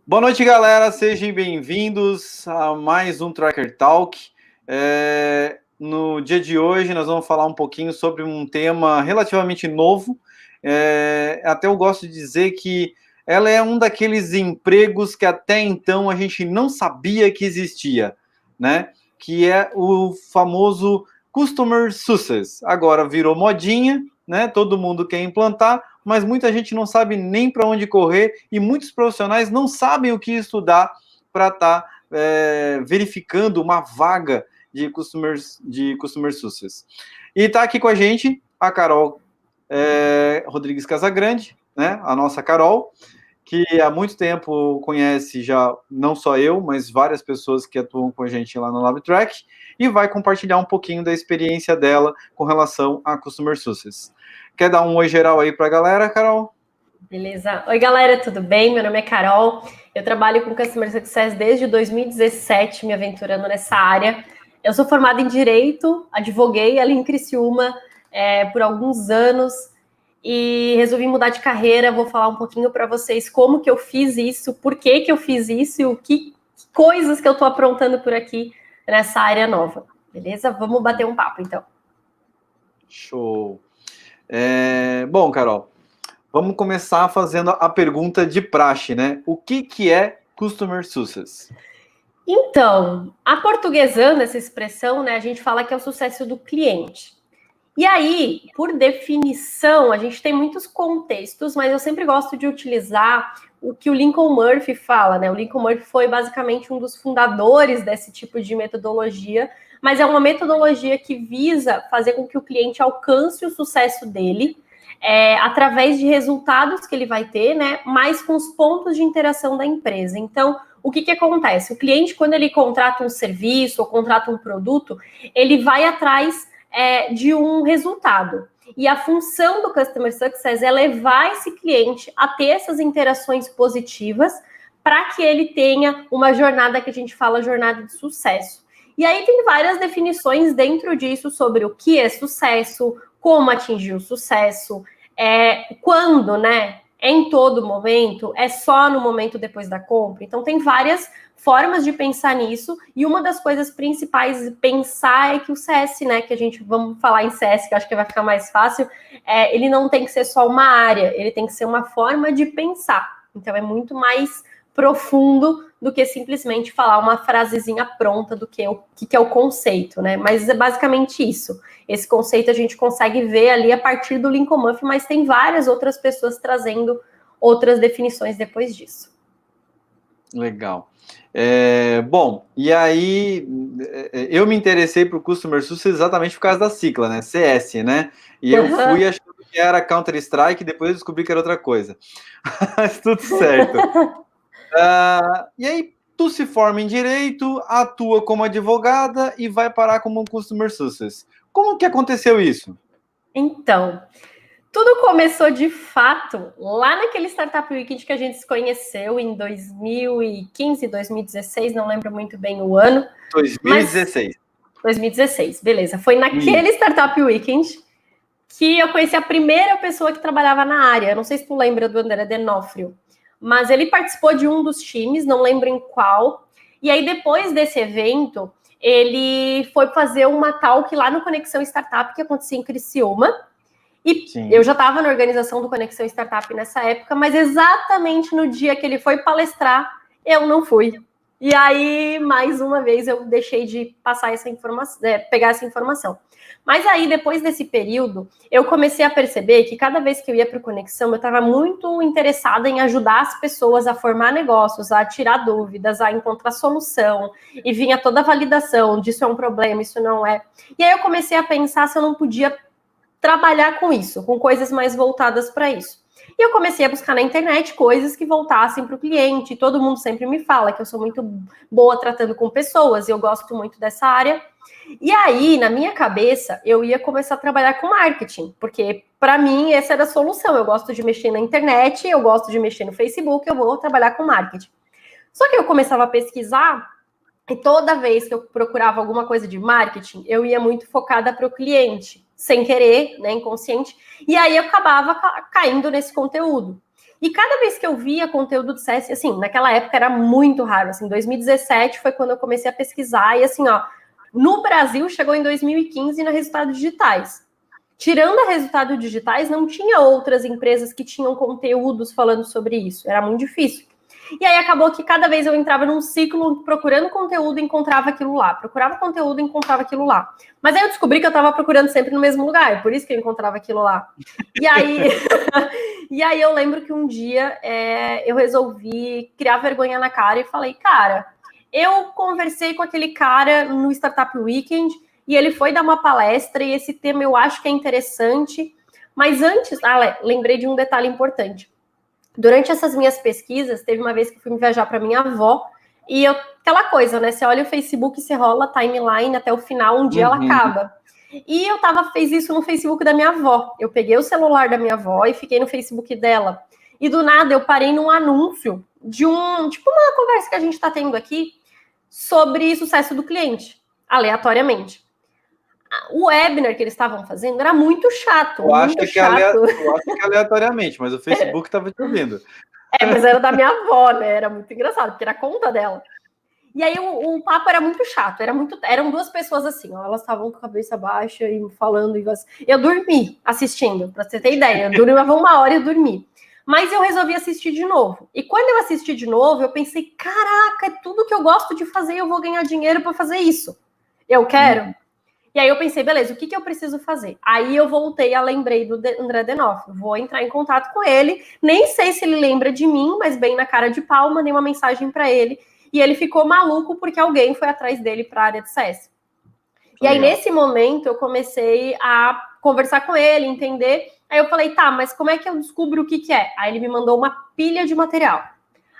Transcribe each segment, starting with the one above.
Boa noite, galera. Sejam bem-vindos a mais um Tracker Talk. No dia de hoje, nós vamos falar um pouquinho sobre um tema relativamente novo. Até eu gosto de dizer que ela é um daqueles empregos que até então a gente não sabia que existia, né? Que é o famoso Customer Success. Agora virou modinha, né? Todo mundo quer implantar, mas muita gente não sabe nem para onde correr e muitos profissionais não sabem o que estudar para estar verificando uma vaga de Customer Success. E está aqui com a gente a Carol Rodrigues Casagrande, né? A nossa Carol, que há muito tempo conhece já não só eu, mas várias pessoas que atuam com a gente lá no LabTrack e vai compartilhar um pouquinho da experiência dela com relação a Customer Success. Quer dar um oi geral aí para a galera, Carol? Beleza. Oi, galera, tudo bem? Meu nome é Carol. Eu trabalho com Customer Success desde 2017, me aventurando nessa área. Eu sou formada em Direito, advoguei ali em Criciúma por alguns anos e resolvi mudar de carreira. Vou falar um pouquinho para vocês como que eu fiz isso, por que que eu fiz isso e que coisas que eu estou aprontando por aqui nessa área nova. Beleza? Vamos bater um papo, então. Show. Bom, Carol, vamos começar fazendo a pergunta de praxe, né? O que é Customer Success? Então, aportuguesando essa expressão, né, a gente fala que é o sucesso do cliente. E aí, por definição, a gente tem muitos contextos, mas eu sempre gosto de utilizar o que o Lincoln Murphy fala, né? O Lincoln Murphy foi basicamente um dos fundadores desse tipo de metodologia, mas é uma metodologia que visa fazer com que o cliente alcance o sucesso dele através de resultados que ele vai ter, né? Mas com os pontos de interação da empresa. Então, o que acontece? O cliente, quando ele contrata um serviço ou contrata um produto, ele vai atrás de um resultado. E a função do Customer Success é levar esse cliente a ter essas interações positivas para que ele tenha uma jornada que a gente fala jornada de sucesso. E aí tem várias definições dentro disso sobre o que é sucesso, como atingir o sucesso, quando, né? É em todo momento, é só no momento depois da compra. Então tem várias formas de pensar nisso, e uma das coisas principais de pensar é que o CS, né, que a gente, vamos falar em CS, que eu acho que vai ficar mais fácil, ele não tem que ser só uma área, ele tem que ser uma forma de pensar. Então é muito mais profundo do que simplesmente falar uma frasezinha pronta do que é o conceito, né? Mas é basicamente isso. Esse conceito a gente consegue ver ali a partir do Lincoln Murphy, mas tem várias outras pessoas trazendo outras definições depois disso. Legal. Bom, e aí eu me interessei por Customer Success exatamente por causa da sigla, né? CS, né? E eu fui achando que era Counter-Strike, depois eu descobri que era outra coisa. Mas tudo certo. E aí tu se forma em Direito, atua como advogada e vai parar como um Customer Success. Como que aconteceu isso? Então, tudo começou de fato lá naquele Startup Weekend que a gente se conheceu em 2015, 2016, não lembro muito bem o ano. 2016. 2016, beleza. Foi naquele Startup Weekend que eu conheci a primeira pessoa que trabalhava na área. Eu não sei se tu lembra do André Denofrio, mas ele participou de um dos times, não lembro em qual. E aí, depois desse evento, ele foi fazer uma talk lá no Conexão Startup, que acontecia em Criciúma. E Sim. Eu já estava na organização do Conexão Startup nessa época, mas exatamente no dia que ele foi palestrar, eu não fui. E aí, mais uma vez, eu deixei de passar essa informação, pegar essa informação. Mas aí, depois desse período, eu comecei a perceber que cada vez que eu ia para o Conexão, eu estava muito interessada em ajudar as pessoas a formar negócios, a tirar dúvidas, a encontrar solução, e vinha toda a validação disso é um problema, isso não é. E aí eu comecei a pensar se eu não podia trabalhar com isso, com coisas mais voltadas para isso. E eu comecei a buscar na internet coisas que voltassem para o cliente. Todo mundo sempre me fala que eu sou muito boa tratando com pessoas e eu gosto muito dessa área. E aí, na minha cabeça, eu ia começar a trabalhar com marketing, porque para mim essa era a solução. Eu gosto de mexer na internet, eu gosto de mexer no Facebook, eu vou trabalhar com marketing. Só que eu começava a pesquisar e toda vez que eu procurava alguma coisa de marketing, eu ia muito focada para o cliente, sem querer, né, inconsciente, e aí eu acabava caindo nesse conteúdo. E cada vez que eu via conteúdo do CS, assim, naquela época era muito raro, assim, 2017 foi quando eu comecei a pesquisar, e assim, ó, no Brasil chegou em 2015 na Resultados Digitais. Tirando a Resultados Digitais, não tinha outras empresas que tinham conteúdos falando sobre isso, era muito difícil. E aí acabou que cada vez eu entrava num ciclo procurando conteúdo e encontrava aquilo lá. Procurava conteúdo e encontrava aquilo lá. Mas aí eu descobri que eu estava procurando sempre no mesmo lugar, por isso que eu encontrava aquilo lá. E aí, e aí eu lembro que um dia eu resolvi criar vergonha na cara e falei, cara, eu conversei com aquele cara no Startup Weekend e ele foi dar uma palestra e esse tema eu acho que é interessante. Mas antes, lembrei de um detalhe importante. Durante essas minhas pesquisas, teve uma vez que eu fui viajar para minha avó, e aquela coisa, né? Você olha o Facebook, você rola a timeline até o final, um dia ela acaba. E eu fiz isso no Facebook da minha avó. Eu peguei o celular da minha avó e fiquei no Facebook dela. E do nada eu parei num anúncio de tipo uma conversa que a gente está tendo aqui sobre sucesso do cliente, aleatoriamente. O webinar que eles estavam fazendo era muito chato. Eu acho que aleatoriamente, mas o Facebook estava te ouvindo. Mas era da minha avó, né? Era muito engraçado, porque era a conta dela. E aí o papo era muito chato, eram duas pessoas assim, ó, elas estavam com a cabeça baixa e falando. Eu dormi assistindo, pra você ter ideia. Eu durava 1 hora e dormi. Mas eu resolvi assistir de novo. E quando eu assisti de novo, eu pensei, caraca, é tudo que eu gosto de fazer, eu vou ganhar dinheiro para fazer isso. Eu quero. E aí eu pensei, beleza, o que eu preciso fazer? Aí eu voltei a lembrei do André Denoff. Vou entrar em contato com ele. Nem sei se ele lembra de mim, mas bem na cara de pau, mandei uma mensagem para ele. E ele ficou maluco porque alguém foi atrás dele para a área de CS. E aí, nesse momento, eu comecei a conversar com ele, entender. Aí eu falei, tá, mas como é que eu descubro o que é? Aí ele me mandou uma pilha de material.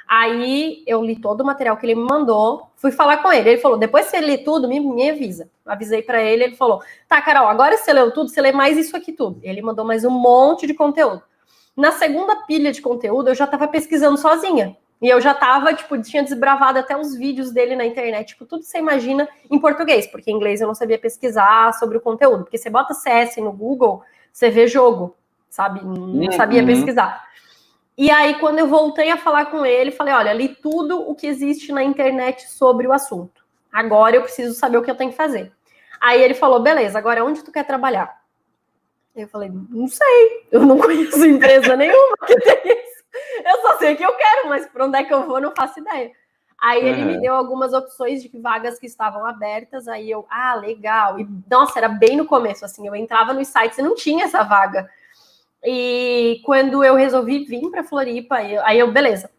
Aí eu li todo o material que ele me mandou, fui falar com ele. Ele falou, depois que você lê tudo, me avisa. Avisei para ele, ele falou, tá, Carol, agora você leu tudo, você lê mais isso aqui tudo. Ele mandou mais um monte de conteúdo. Na segunda pilha de conteúdo, eu já estava pesquisando sozinha. E eu já estava, tinha desbravado até os vídeos dele na internet, tudo que você imagina em português, porque em inglês eu não sabia pesquisar sobre o conteúdo. Porque você bota CS no Google, você vê jogo, sabe? Não sabia pesquisar. E aí, quando eu voltei a falar com ele, falei, olha, li tudo o que existe na internet sobre o assunto. Agora eu preciso saber o que eu tenho que fazer. Aí ele falou, beleza, agora onde tu quer trabalhar? Eu falei, não sei, eu não conheço empresa nenhuma que tem isso. Eu só sei que eu quero, mas para onde é que eu vou, não faço ideia. Aí ele me deu algumas opções de vagas que estavam abertas, aí eu, legal. E, nossa, era bem no começo, assim, eu entrava nos sites e não tinha essa vaga. E quando eu resolvi vir para Floripa, aí eu, beleza,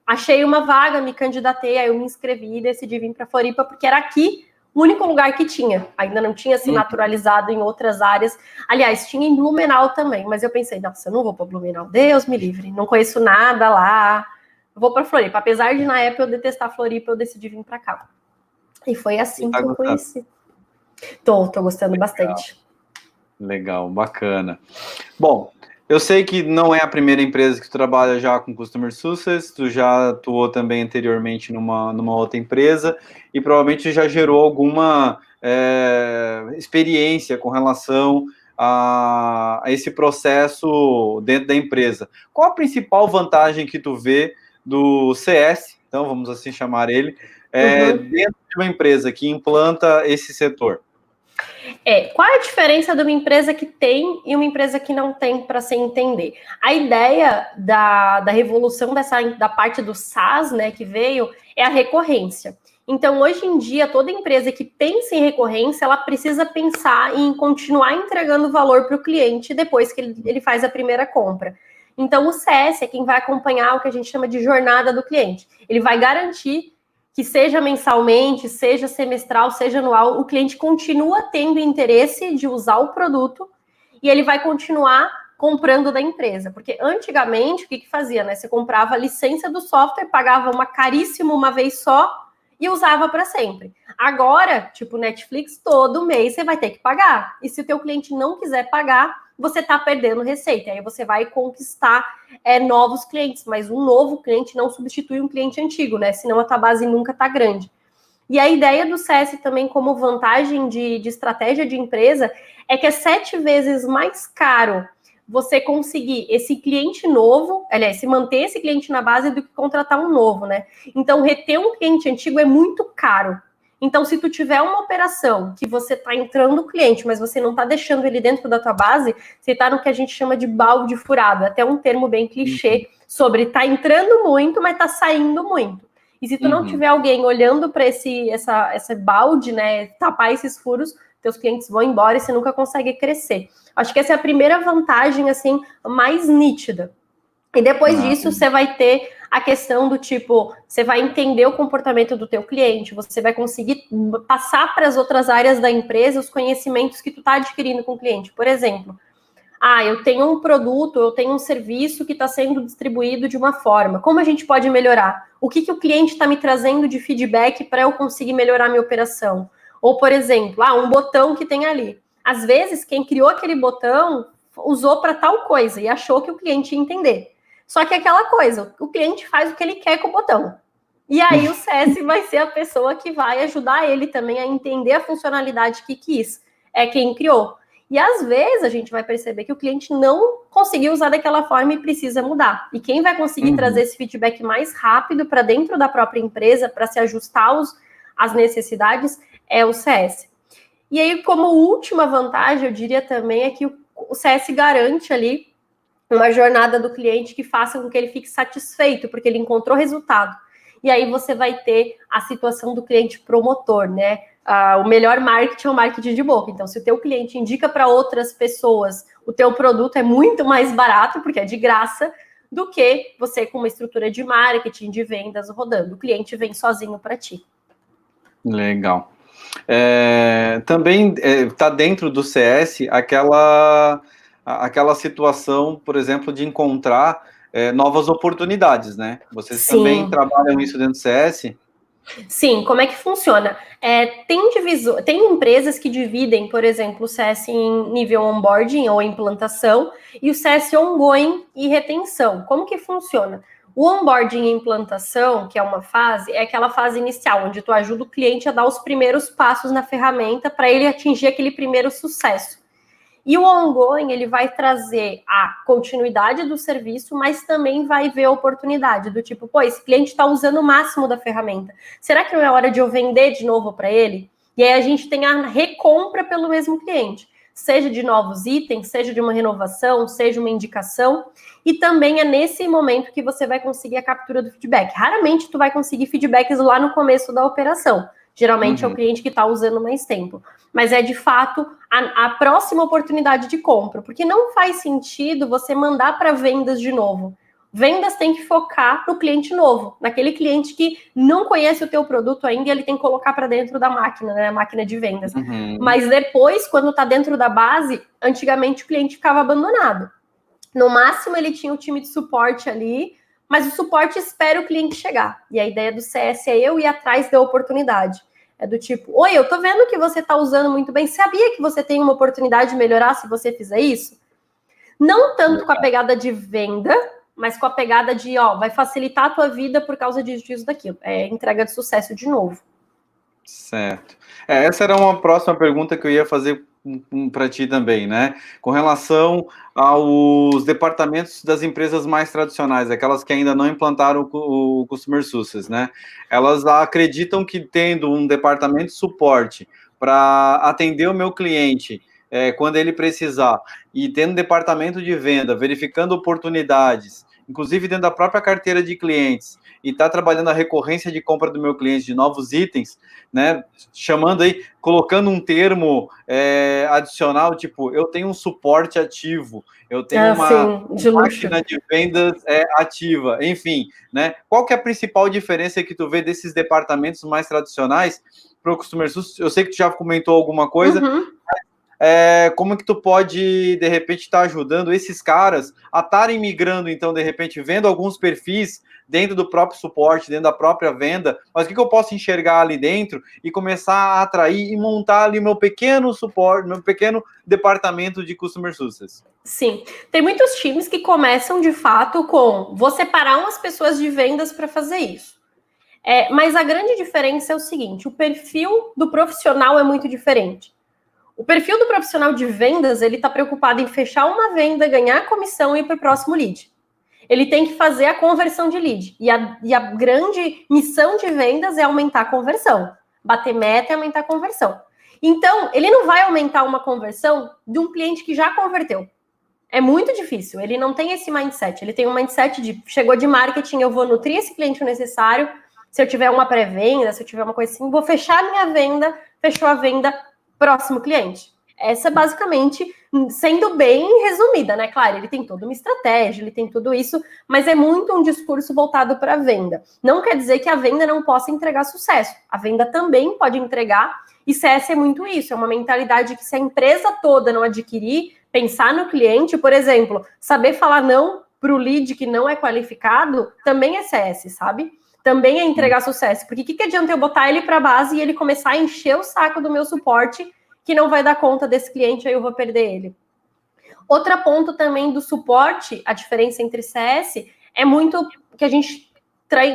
achei uma vaga, me candidatei, aí eu me inscrevi e decidi vir para Floripa, porque era aqui o único lugar que tinha. Ainda não tinha se naturalizado em outras áreas. Aliás, tinha em Blumenau também, mas eu pensei, nossa, eu não vou para Blumenau, Deus me livre, não conheço nada lá, eu vou para Floripa. Apesar de, na época, eu detestar Floripa, eu decidi vir para cá. E foi assim que eu conheci. Tô gostando bastante. Legal, bacana. Bom, eu sei que não é a primeira empresa que tu trabalha já com Customer Success, tu já atuou também anteriormente numa outra empresa e provavelmente já gerou alguma experiência com relação a esse processo dentro da empresa. Qual a principal vantagem que tu vê do CS, então vamos assim chamar ele, dentro de uma empresa que implanta esse setor? Qual é a diferença de uma empresa que tem e uma empresa que não tem, para se entender? A ideia da revolução da parte do SaaS, né, que veio, é a recorrência. Então, hoje em dia, toda empresa que pensa em recorrência, ela precisa pensar em continuar entregando valor para o cliente depois que ele faz a primeira compra. Então, o CS é quem vai acompanhar o que a gente chama de jornada do cliente. Ele vai garantir que seja mensalmente, seja semestral, seja anual, o cliente continua tendo interesse de usar o produto e ele vai continuar comprando da empresa. Porque antigamente, o que fazia, né? Você comprava a licença do software, pagava uma caríssima uma vez só e usava para sempre. Agora, tipo Netflix, todo mês você vai ter que pagar. E se o teu cliente não quiser pagar, você está perdendo receita. Aí você vai conquistar novos clientes, mas um novo cliente não substitui um cliente antigo, né? Senão a tua base nunca está grande. E a ideia do CS também, como vantagem de estratégia de empresa, é que é 7 vezes mais caro você conseguir esse cliente novo, aliás, se manter esse cliente na base do que contratar um novo, né? Então, reter um cliente antigo é muito caro. Então, se tu tiver uma operação que você está entrando o cliente, mas você não está deixando ele dentro da tua base, você está no que a gente chama de balde furado, até um termo bem clichê sobre tá entrando muito, mas tá saindo muito. E se tu não tiver alguém olhando para esse balde, né, tapar esses furos, teus clientes vão embora e você nunca consegue crescer. Acho que essa é a primeira vantagem, assim, mais nítida. E depois disso, você vai ter a questão do tipo, você vai entender o comportamento do teu cliente, você vai conseguir passar para as outras áreas da empresa os conhecimentos que tu está adquirindo com o cliente. Por exemplo, eu tenho um produto, eu tenho um serviço que está sendo distribuído de uma forma. Como a gente pode melhorar? O que o cliente está me trazendo de feedback para eu conseguir melhorar minha operação? Ou, por exemplo, um botão que tem ali. Às vezes, quem criou aquele botão usou para tal coisa e achou que o cliente ia entender. Só que aquela coisa, o cliente faz o que ele quer com o botão. E aí o CS vai ser a pessoa que vai ajudar ele também a entender a funcionalidade que quis. É quem criou. E às vezes a gente vai perceber que o cliente não conseguiu usar daquela forma e precisa mudar. E quem vai conseguir trazer esse feedback mais rápido para dentro da própria empresa, para se ajustar às necessidades, é o CS. E aí, como última vantagem, eu diria também é que o CS garante ali uma jornada do cliente que faça com que ele fique satisfeito, porque ele encontrou resultado. E aí você vai ter a situação do cliente promotor, né? O melhor marketing é o marketing de boca. Então, se o teu cliente indica para outras pessoas o teu produto é muito mais barato, porque é de graça, do que você com uma estrutura de marketing, de vendas rodando. O cliente vem sozinho para ti. Legal. Também está dentro do CS aquela situação, por exemplo, de encontrar novas oportunidades, né? Vocês também trabalham isso dentro do CS? Sim, como é que funciona? Tem empresas que dividem, por exemplo, o CS em nível onboarding ou implantação e o CS ongoing e retenção. Como que funciona? O onboarding e implantação, que é uma fase, é aquela fase inicial, onde tu ajuda o cliente a dar os primeiros passos na ferramenta para ele atingir aquele primeiro sucesso. E o ongoing, ele vai trazer a continuidade do serviço, mas também vai ver a oportunidade do tipo, esse cliente está usando o máximo da ferramenta. Será que não é hora de eu vender de novo para ele? E aí a gente tem a recompra pelo mesmo cliente, seja de novos itens, seja de uma renovação, seja uma indicação. E também é nesse momento que você vai conseguir a captura do feedback. Raramente tu vai conseguir feedbacks lá no começo da operação. Geralmente é o cliente que está usando mais tempo. Mas é, de fato, a próxima oportunidade de compra. Porque não faz sentido você mandar para vendas de novo. Vendas tem que focar no cliente novo. Naquele cliente que não conhece o teu produto ainda, ele tem que colocar para dentro da máquina, né? A máquina de vendas. Mas depois, quando está dentro da base, antigamente o cliente ficava abandonado. No máximo, ele tinha o time de suporte ali, mas o suporte espera o cliente chegar. E a ideia do CS é eu ir atrás da oportunidade. É do tipo, oi, eu tô vendo que você tá usando muito bem. Sabia que você tem uma oportunidade de melhorar se você fizer isso? Não tanto com a pegada de venda, mas com a pegada de, vai facilitar a tua vida por causa disso, daquilo. É entrega de sucesso de novo. Certo. Essa era uma próxima pergunta que eu ia fazer para ti também, né? Com relação aos departamentos das empresas mais tradicionais, aquelas que ainda não implantaram o Customer Success, né? Elas acreditam que tendo um departamento de suporte para atender o meu cliente quando ele precisar, e tendo um departamento de venda, verificando oportunidades, inclusive dentro da própria carteira de clientes, e está trabalhando a recorrência de compra do meu cliente de novos itens, né? Chamando aí, colocando um termo adicional, tipo, eu tenho um suporte ativo, eu tenho uma máquina de vendas ativa, enfim, né? Qual que é a principal diferença que tu vê desses departamentos mais tradicionais para o Customer Success? Eu sei que tu já comentou alguma coisa, como que tu pode, de repente, estar ajudando esses caras a estarem migrando, então, de repente, vendo alguns perfis dentro do próprio suporte, dentro da própria venda, mas o que eu posso enxergar ali dentro e começar a atrair e montar ali meu pequeno suporte, meu pequeno departamento de Customer Success? Sim, tem muitos times que começam, de fato, com vou separar umas pessoas de vendas para fazer isso. Mas a grande diferença é o seguinte, o perfil do profissional é muito diferente. O perfil do profissional de vendas, ele está preocupado em fechar uma venda, ganhar comissão e ir para o próximo lead. Ele tem que fazer a conversão de lead. E a grande missão de vendas é aumentar a conversão. Bater meta e aumentar a conversão. Então, ele não vai aumentar uma conversão de um cliente que já converteu. É muito difícil. Ele não tem esse mindset. Ele tem um mindset de, chegou de marketing, eu vou nutrir esse cliente o necessário. Se eu tiver uma pré-venda, se eu tiver uma coisa assim, vou fechar a minha venda, fechou a venda, próximo cliente. Essa é basicamente, sendo bem resumida, né? Claro, ele tem toda uma estratégia, ele tem tudo isso, mas é muito um discurso voltado para a venda. Não quer dizer que a venda não possa entregar sucesso. A venda também pode entregar, e CS é muito isso, é uma mentalidade que se a empresa toda não adquirir, pensar no cliente, por exemplo, saber falar não para o lead que não é qualificado, também é CS, sabe? Também é entregar sucesso. Porque o que adianta eu botar ele para a base e ele começar a encher o saco do meu suporte, que não vai dar conta desse cliente, aí eu vou perder ele. Outro ponto também do suporte, a diferença entre CS, é muito que a gente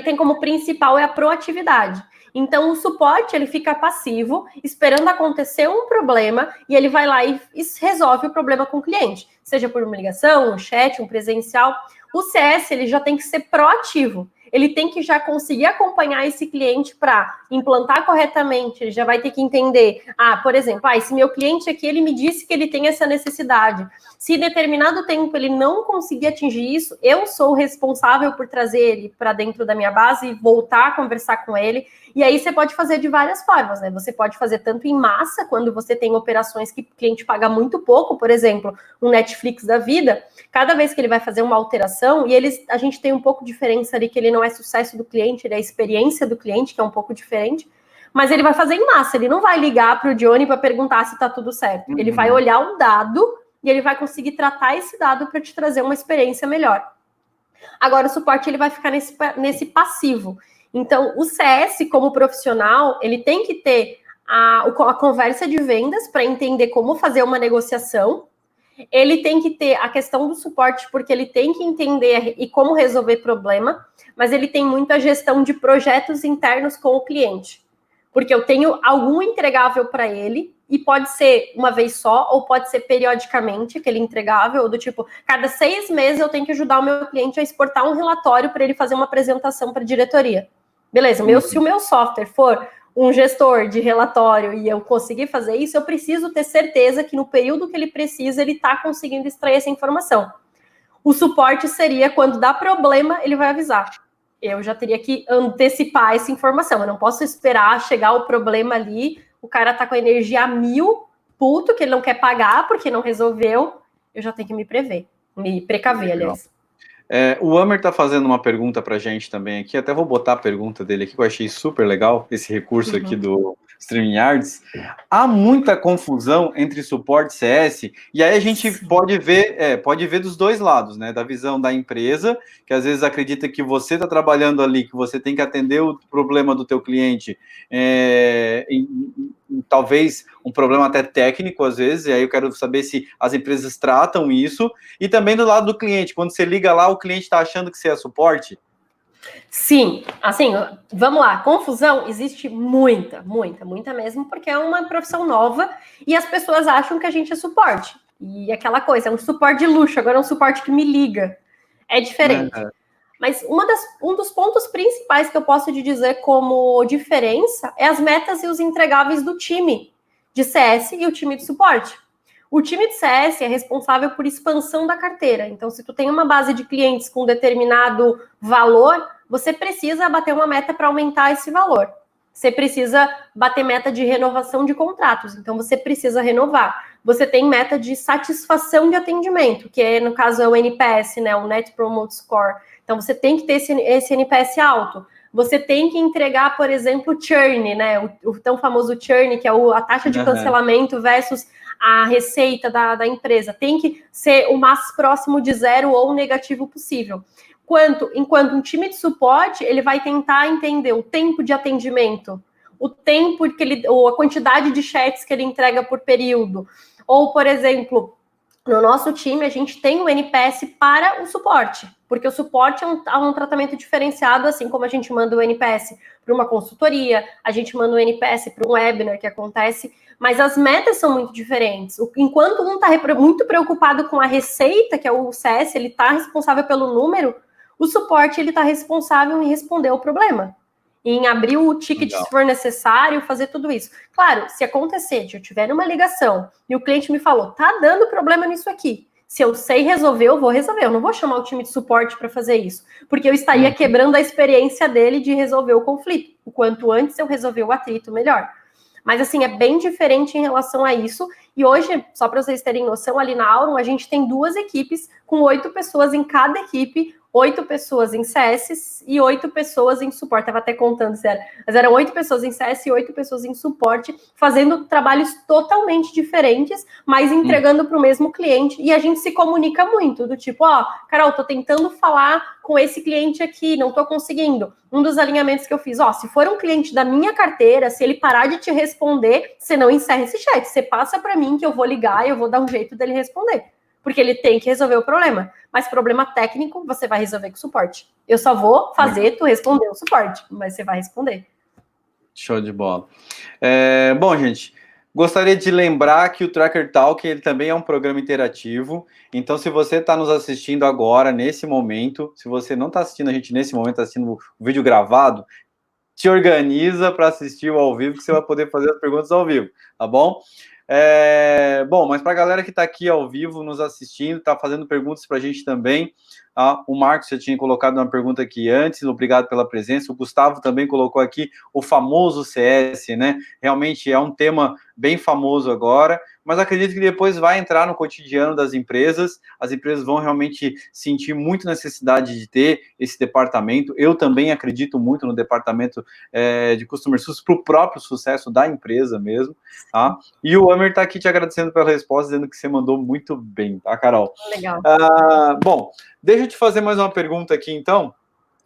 tem como principal é a proatividade. Então, o suporte, ele fica passivo, esperando acontecer um problema, e ele vai lá e resolve o problema com o cliente. Seja por uma ligação, um chat, um presencial. O CS, ele já tem que ser proativo. Ele tem que já conseguir acompanhar esse cliente para implantar corretamente. Ele já vai ter que entender, por exemplo, esse meu cliente aqui, ele me disse que ele tem essa necessidade. Se em determinado tempo ele não conseguir atingir isso, eu sou o responsável por trazer ele para dentro da minha base e voltar a conversar com ele. E aí você pode fazer de várias formas, né? Você pode fazer tanto em massa, quando você tem operações que o cliente paga muito pouco, por exemplo, um Netflix da vida, cada vez que ele vai fazer uma alteração, e a gente tem um pouco de diferença ali, que ele não é sucesso do cliente, ele é a experiência do cliente, que é um pouco diferente, mas ele vai fazer em massa, ele não vai ligar para o Johnny para perguntar se está tudo certo. Ele vai olhar o dado e ele vai conseguir tratar esse dado para te trazer uma experiência melhor. Agora, o suporte ele vai ficar nesse passivo. Então, o CS, como profissional, ele tem que ter a conversa de vendas para entender como fazer uma negociação. Ele tem que ter a questão do suporte, porque ele tem que entender e como resolver problema, mas ele tem muito a gestão de projetos internos com o cliente. Porque eu tenho algum entregável para ele, e pode ser uma vez só, ou pode ser periodicamente, aquele entregável, do tipo, cada 6 meses eu tenho que ajudar o meu cliente a exportar um relatório para ele fazer uma apresentação para a diretoria. Beleza, se o meu software for um gestor de relatório e eu conseguir fazer isso, eu preciso ter certeza que no período que ele precisa, ele está conseguindo extrair essa informação. O suporte seria quando dá problema, ele vai avisar. Eu já teria que antecipar essa informação. Eu não posso esperar chegar o problema ali, o cara está com a energia a 1000, puto, que ele não quer pagar porque não resolveu. Eu já tenho que me precaver, aliás. O Amer está fazendo uma pergunta para a gente também aqui, até vou botar a pergunta dele aqui, que eu achei super legal, esse recurso aqui do StreamYards. Há muita confusão entre suporte e CS, e aí a gente pode ver dos dois lados, né? Da visão da empresa, que às vezes acredita que você está trabalhando ali, que você tem que atender o problema do teu cliente, talvez um problema até técnico, às vezes, e aí eu quero saber se as empresas tratam isso, e também do lado do cliente, quando você liga lá, o cliente está achando que você é suporte? Sim, assim, vamos lá, confusão existe muita mesmo, porque é uma profissão nova e as pessoas acham que a gente é suporte. E aquela coisa, é um suporte de luxo, agora é um suporte que me liga. É diferente. Mas um dos pontos principais que eu posso te dizer como diferença é as metas e os entregáveis do time de CS e o time de suporte. O time de CS é responsável por expansão da carteira. Então, se tu tem uma base de clientes com determinado valor, você precisa bater uma meta para aumentar esse valor. Você precisa bater meta de renovação de contratos. Então, você precisa renovar. Você tem meta de satisfação de atendimento, que no caso é o NPS, né? O Net Promote Score. Então, você tem que ter esse NPS alto. Você tem que entregar, por exemplo, churn, né? O tão famoso churn, que é a taxa de cancelamento versus a receita da empresa. Tem que ser o mais próximo de zero ou negativo possível. Enquanto um time de suporte, ele vai tentar entender o tempo de atendimento, o tempo ou a quantidade de chats que ele entrega por período. Ou, por exemplo, No nosso time, a gente tem o NPS para o suporte, porque o suporte é um tratamento diferenciado, assim como a gente manda o NPS para uma consultoria, a gente manda o NPS para um webinar que acontece, mas as metas são muito diferentes. Enquanto um está muito preocupado com a receita, que é o CS, ele está responsável pelo número, o suporte ele está responsável em responder o problema, em abrir o ticket se for necessário, fazer tudo isso. Claro, se acontecer de eu tiver uma ligação e o cliente me falou, tá dando problema nisso aqui, se eu sei resolver, eu vou resolver. Eu não vou chamar o time de suporte para fazer isso, porque eu estaria quebrando a experiência dele de resolver o conflito. O quanto antes eu resolver o atrito, melhor. Mas, assim, é bem diferente em relação a isso. E hoje, só para vocês terem noção, ali na Aurum, a gente tem 2 equipes com 8 pessoas em cada equipe, 8 pessoas em CS e 8 pessoas em suporte. Estava até contando, mas eram 8 pessoas em CS e 8 pessoas em suporte, fazendo trabalhos totalmente diferentes, mas entregando para o mesmo cliente. E a gente se comunica muito, do tipo, Carol, tô tentando falar com esse cliente aqui, não tô conseguindo. Um dos alinhamentos que eu fiz, se for um cliente da minha carteira, se ele parar de te responder, você não encerra esse chat, você passa para mim que eu vou ligar e eu vou dar um jeito dele responder. Porque ele tem que resolver o problema. Mas problema técnico, você vai resolver com o suporte. Eu só vou fazer tu responder o suporte, mas você vai responder. Show de bola. Bom, gente, gostaria de lembrar que o Tracker Talk ele também é um programa interativo. Então, se você está nos assistindo agora, nesse momento, se você não está assistindo a gente nesse momento, está assistindo o vídeo gravado, te organiza para assistir o ao vivo, que você vai poder fazer as perguntas ao vivo, tá bom? Bom, mas para a galera que está aqui ao vivo nos assistindo, está fazendo perguntas para a gente também, o Marcos já tinha colocado uma pergunta aqui antes, obrigado pela presença, o Gustavo também colocou aqui o famoso CS, né? Realmente é um tema bem famoso agora, mas acredito que depois vai entrar no cotidiano das empresas, as empresas vão realmente sentir muito necessidade de ter esse departamento. Eu também acredito muito no departamento de Customer Success para o próprio sucesso da empresa mesmo, tá? E o Amer está aqui te agradecendo pela resposta, dizendo que você mandou muito bem, tá, Carol? Legal. Bom, deixa eu te fazer mais uma pergunta aqui, então.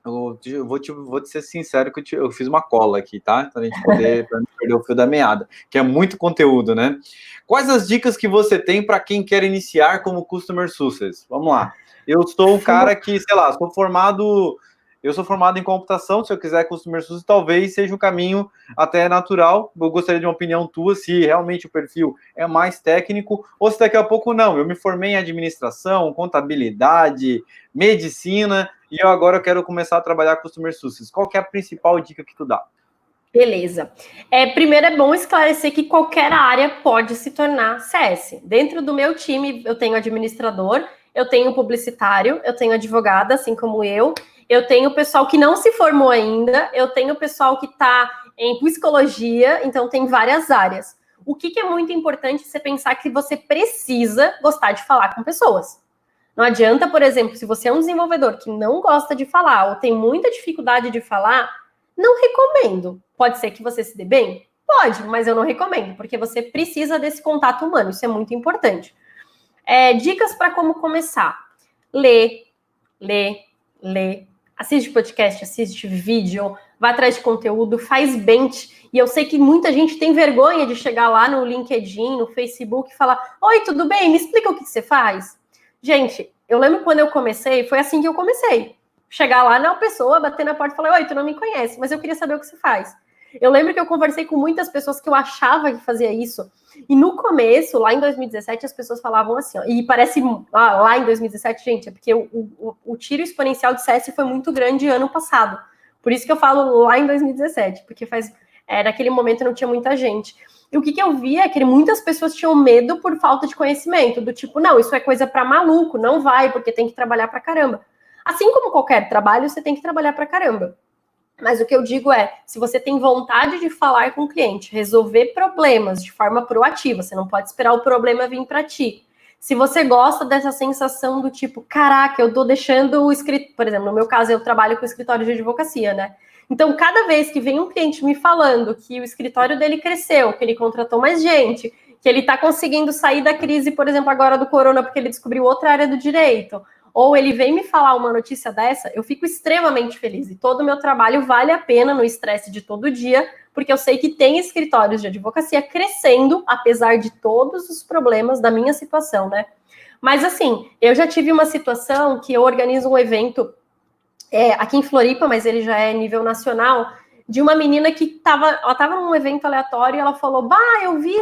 Eu vou te ser sincero que eu fiz uma cola aqui, tá? Então a gente poder pra não perder o fio da meada, que é muito conteúdo, né? Quais as dicas que você tem para quem quer iniciar como Customer Success? Vamos lá. Eu sou um cara que, sei lá, sou formado em computação, se eu quiser Customer Success, talvez seja um caminho até natural. Eu gostaria de uma opinião tua, se realmente o perfil é mais técnico, ou se daqui a pouco não. Eu me formei em administração, contabilidade, medicina, e eu agora quero começar a trabalhar Customer Success. Qual que é a principal dica que tu dá? Beleza. Primeiro é bom esclarecer que qualquer área pode se tornar CS. Dentro do meu time, eu tenho administrador, eu tenho publicitário, eu tenho advogada, assim como eu tenho pessoal que não se formou ainda, eu tenho pessoal que está em psicologia, então tem várias áreas. O que é muito importante é você pensar que você precisa gostar de falar com pessoas. Não adianta, por exemplo, se você é um desenvolvedor que não gosta de falar ou tem muita dificuldade de falar, não recomendo. Pode ser que você se dê bem? Pode, mas eu não recomendo, porque você precisa desse contato humano, isso é muito importante. Dicas para como começar. Lê. Assiste podcast, assiste vídeo, vai atrás de conteúdo, faz bench. E eu sei que muita gente tem vergonha de chegar lá no LinkedIn, no Facebook e falar: oi, tudo bem? Me explica o que você faz. Gente, eu lembro quando eu comecei, foi assim que eu comecei. Chegar lá na pessoa, bater na porta e falar: oi, tu não me conhece, mas eu queria saber o que você faz. Eu lembro que eu conversei com muitas pessoas que eu achava que fazia isso. E no começo, lá em 2017, as pessoas falavam assim, e parece lá em 2017, gente, é porque o tiro exponencial de CS foi muito grande ano passado. Por isso que eu falo lá em 2017, porque naquele momento não tinha muita gente. E o que eu via é que muitas pessoas tinham medo por falta de conhecimento, do tipo, não, isso é coisa para maluco, não vai, porque tem que trabalhar pra caramba. Assim como qualquer trabalho, você tem que trabalhar pra caramba. Mas o que eu digo se você tem vontade de falar com o cliente, resolver problemas de forma proativa, você não pode esperar o problema vir para ti. Se você gosta dessa sensação do tipo, caraca, eu tô deixando o escritório, por exemplo, no meu caso, eu trabalho com escritório de advocacia, né? Então, cada vez que vem um cliente me falando que o escritório dele cresceu, que ele contratou mais gente, que ele tá conseguindo sair da crise, por exemplo, agora do corona, porque ele descobriu outra área do direito, ou ele vem me falar uma notícia dessa, eu fico extremamente feliz. E todo o meu trabalho vale a pena no estresse de todo dia, porque eu sei que tem escritórios de advocacia crescendo, apesar de todos os problemas da minha situação, né? Mas, assim, eu já tive uma situação que eu organizo um evento aqui em Floripa, mas ele já é nível nacional, de uma menina que ela estava num evento aleatório e ela falou, eu vi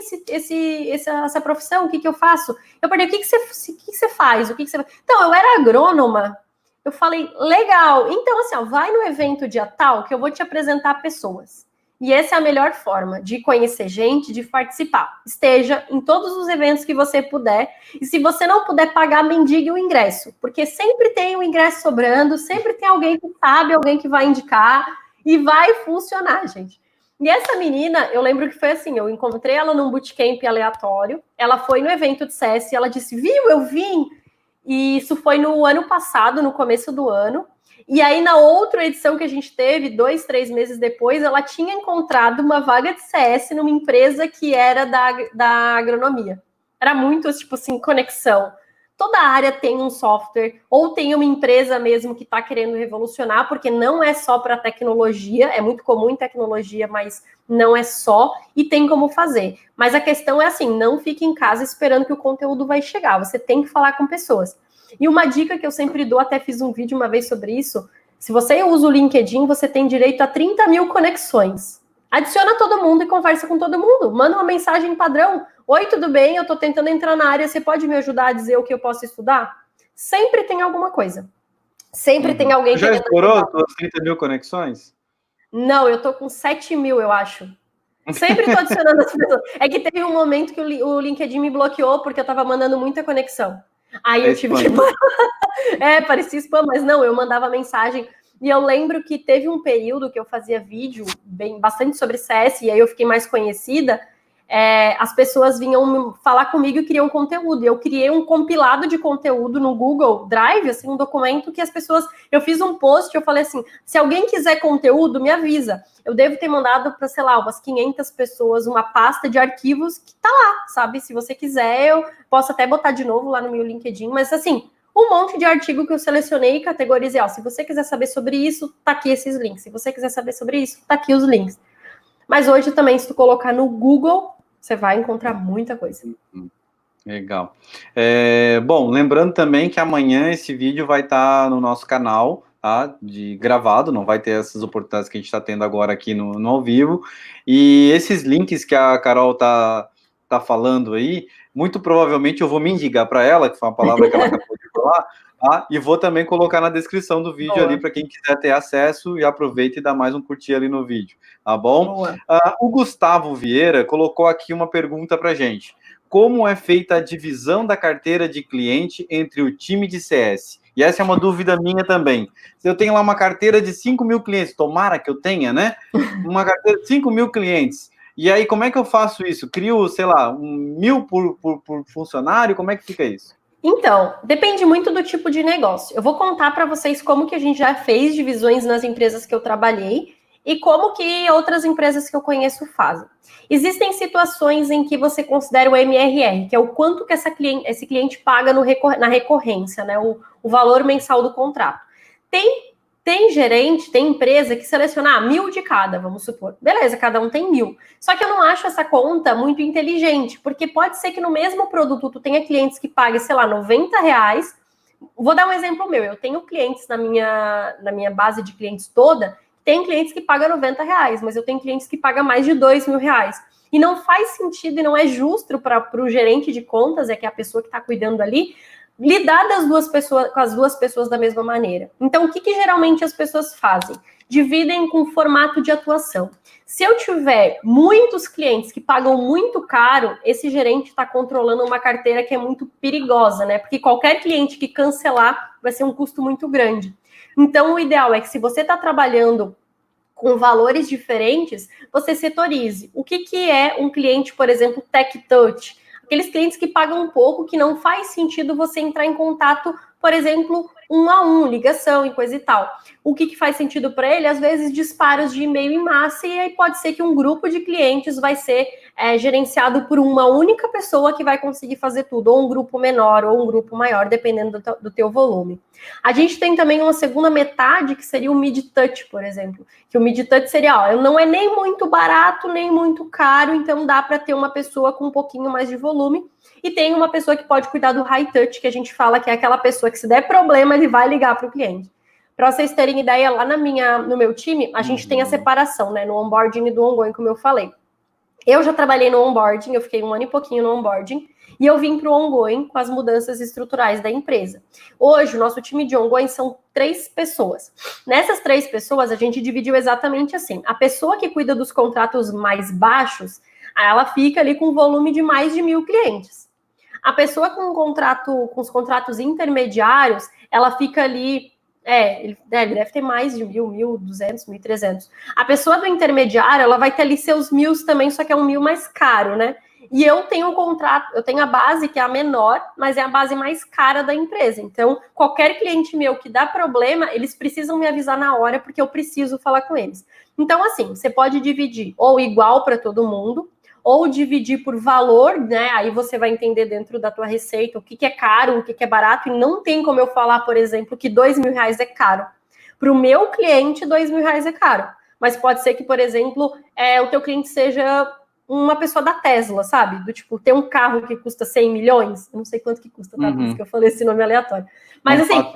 essa profissão, o que eu faço? Eu perguntei, o que você faz? Então, eu era agrônoma. Eu falei, legal. Então, assim, vai no evento dia tal que eu vou te apresentar pessoas. E essa é a melhor forma de conhecer gente, de participar. Esteja em todos os eventos que você puder. E se você não puder pagar, mendigue o ingresso. Porque sempre tem um ingresso sobrando, sempre tem alguém que sabe, alguém que vai indicar. E vai funcionar, gente. E essa menina, eu lembro que foi assim, eu encontrei ela num bootcamp aleatório. Ela foi no evento de CS e ela disse, viu, eu vim. E isso foi no ano passado, no começo do ano. E aí, na outra edição que a gente teve, 2, 3 meses depois, ela tinha encontrado uma vaga de CS numa empresa que era da agronomia. Era muito, tipo assim, conexão. Toda área tem um software, ou tem uma empresa mesmo que está querendo revolucionar, porque não é só para tecnologia, é muito comum em tecnologia, mas não é só, e tem como fazer. Mas a questão é assim, não fique em casa esperando que o conteúdo vai chegar, você tem que falar com pessoas. E uma dica que eu sempre dou, até fiz um vídeo uma vez sobre isso, se você usa o LinkedIn, você tem direito a 30 mil conexões. Adiciona todo mundo e conversa com todo mundo. Manda uma mensagem padrão. Oi, tudo bem? Eu estou tentando entrar na área. Você pode me ajudar a dizer o que eu posso estudar? Sempre tem alguma coisa. Sempre tem alguém já explorou as 30 mil conexões? Não, eu estou com 7 mil, eu acho. Sempre estou adicionando as pessoas. É que teve um momento que o LinkedIn me bloqueou porque eu estava mandando muita conexão. Aí eu tive que... parecia spam, mas não, eu mandava mensagem. E eu lembro que teve um período que eu fazia vídeo bastante sobre CS, e aí eu fiquei mais conhecida. As pessoas vinham falar comigo e queriam conteúdo. E eu criei um compilado de conteúdo no Google Drive, assim, um documento que as pessoas... Eu fiz um post, eu falei assim, se alguém quiser conteúdo, me avisa. Eu devo ter mandado para, sei lá, umas 500 pessoas uma pasta de arquivos que tá lá, sabe? Se você quiser, eu posso até botar de novo lá no meu LinkedIn, mas assim... Um monte de artigo que eu selecionei e categorizei. Se você quiser saber sobre isso, tá aqui esses links. Se você quiser saber sobre isso, tá aqui os links. Mas hoje também, se tu colocar no Google, você vai encontrar muita coisa. Legal. Bom, lembrando também que amanhã esse vídeo vai estar no nosso canal, tá? Gravado, não vai ter essas oportunidades que a gente está tendo agora aqui no ao vivo. E esses links que a Carol tá falando aí, muito provavelmente eu vou mendigar para ela, que foi uma palavra que ela acabou de falar, tá? E vou também colocar na descrição do vídeo ali para quem quiser ter acesso, e aproveita e dá mais um curtir ali no vídeo, tá bom? O Gustavo Vieira colocou aqui uma pergunta para gente. Como é feita a divisão da carteira de cliente entre o time de CS? E essa é uma dúvida minha também. Se eu tenho lá uma carteira de 5 mil clientes, tomara que eu tenha, né? Uma carteira de 5 mil clientes. E aí, como é que eu faço isso? Crio, sei lá, 1.000 por funcionário? Como é que fica isso? Então, depende muito do tipo de negócio. Eu vou contar para vocês como que a gente já fez divisões nas empresas que eu trabalhei e como que outras empresas que eu conheço fazem. Existem situações em que você considera o MRR, que é o quanto que esse cliente paga na recorrência, né? O valor mensal do contrato. Tem gerente, tem empresa que seleciona 1.000 de cada, vamos supor. Beleza, cada um tem 1.000. Só que eu não acho essa conta muito inteligente, porque pode ser que no mesmo produto tu tenha clientes que paguem, sei lá, R$90. Vou dar um exemplo meu. Eu tenho clientes na minha base de clientes toda, tem clientes que pagam R$90, mas eu tenho clientes que pagam mais de R$2.000. E não faz sentido e não é justo para o gerente de contas, que é a pessoa que está cuidando ali, lidar com as duas pessoas da mesma maneira. Então, o que geralmente as pessoas fazem? Dividem com formato de atuação. Se eu tiver muitos clientes que pagam muito caro, esse gerente está controlando uma carteira que é muito perigosa, né? Porque qualquer cliente que cancelar vai ser um custo muito grande. Então, o ideal é que se você está trabalhando com valores diferentes, você setorize. O que é um cliente, por exemplo, Tech Touch? Aqueles clientes que pagam um pouco, que não faz sentido você entrar em contato, por exemplo, 1 a 1, ligação e coisa e tal. O que faz sentido para ele? Às vezes, disparos de e-mail em massa, e aí pode ser que um grupo de clientes vai ser gerenciado por uma única pessoa que vai conseguir fazer tudo, ou um grupo menor, ou um grupo maior, dependendo do teu volume. A gente tem também uma segunda metade, que seria o mid-touch, por exemplo. Que o mid-touch seria, não é nem muito barato, nem muito caro, então dá para ter uma pessoa com um pouquinho mais de volume. E tem uma pessoa que pode cuidar do high touch, que a gente fala que é aquela pessoa que se der problema, ele vai ligar para o cliente. Para vocês terem ideia, lá no meu time, a gente tem a separação, né, no onboarding e do ongoing, como eu falei. Eu já trabalhei no onboarding, eu fiquei 1 ano e pouquinho no onboarding, e eu vim para o ongoing com as mudanças estruturais da empresa. Hoje, o nosso time de ongoing são 3 pessoas. Nessas 3 pessoas, a gente dividiu exatamente assim. A pessoa que cuida dos contratos mais baixos, ela fica ali com um volume de mais de 1.000 clientes. A pessoa com os contratos intermediários, ela fica ali... ele deve ter mais de 1.000, 1.200, 1.300. A pessoa do intermediário, ela vai ter ali seus 1.000 também, só que é um 1.000 mais caro, né? E eu tenho um contrato, eu tenho a base que é a menor, mas é a base mais cara da empresa. Então, qualquer cliente meu que dá problema, eles precisam me avisar na hora, porque eu preciso falar com eles. Então, assim, você pode dividir ou igual para todo mundo, ou dividir por valor, né? Aí você vai entender dentro da tua receita o que é caro, o que é barato, e não tem como eu falar, por exemplo, que R$2.000 é caro. Para o meu cliente, R$2.000 é caro. Mas pode ser que, por exemplo, o teu cliente seja uma pessoa da Tesla, sabe? Do tipo, tem um carro que custa 100 milhões, eu não sei quanto que custa, tá? Por isso que eu falei esse nome aleatório. Mas assim,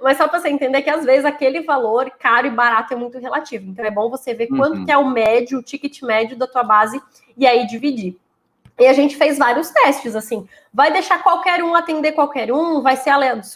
mas só para você entender que às vezes aquele valor caro e barato é muito relativo. Então é bom você ver quanto que é o médio, o ticket médio da tua base e aí dividir. E a gente fez vários testes, assim, vai deixar qualquer um atender qualquer um, vai ser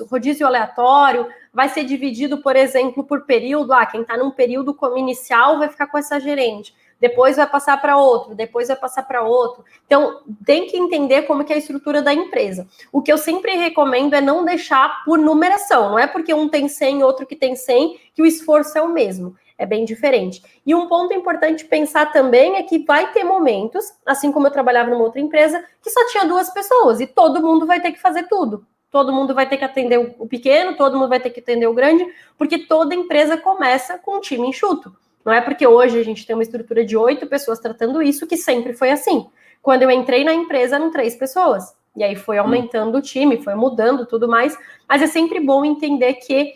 rodízio aleatório, vai ser dividido, por exemplo, por período, quem está num período como inicial vai ficar com essa gerente, depois vai passar para outro, depois vai passar para outro. Então, tem que entender como que é a estrutura da empresa. O que eu sempre recomendo é não deixar por numeração, não é porque um tem 100 e outro que tem 100 que o esforço é o mesmo. É bem diferente. E um ponto importante pensar também é que vai ter momentos, assim como eu trabalhava numa outra empresa, que só tinha 2 pessoas e todo mundo vai ter que fazer tudo. Todo mundo vai ter que atender o pequeno, todo mundo vai ter que atender o grande, porque toda empresa começa com um time enxuto. Não é porque hoje a gente tem uma estrutura de 8 pessoas tratando isso que sempre foi assim. Quando eu entrei na empresa, eram 3 pessoas. E aí foi aumentando o time, foi mudando tudo mais. Mas é sempre bom entender que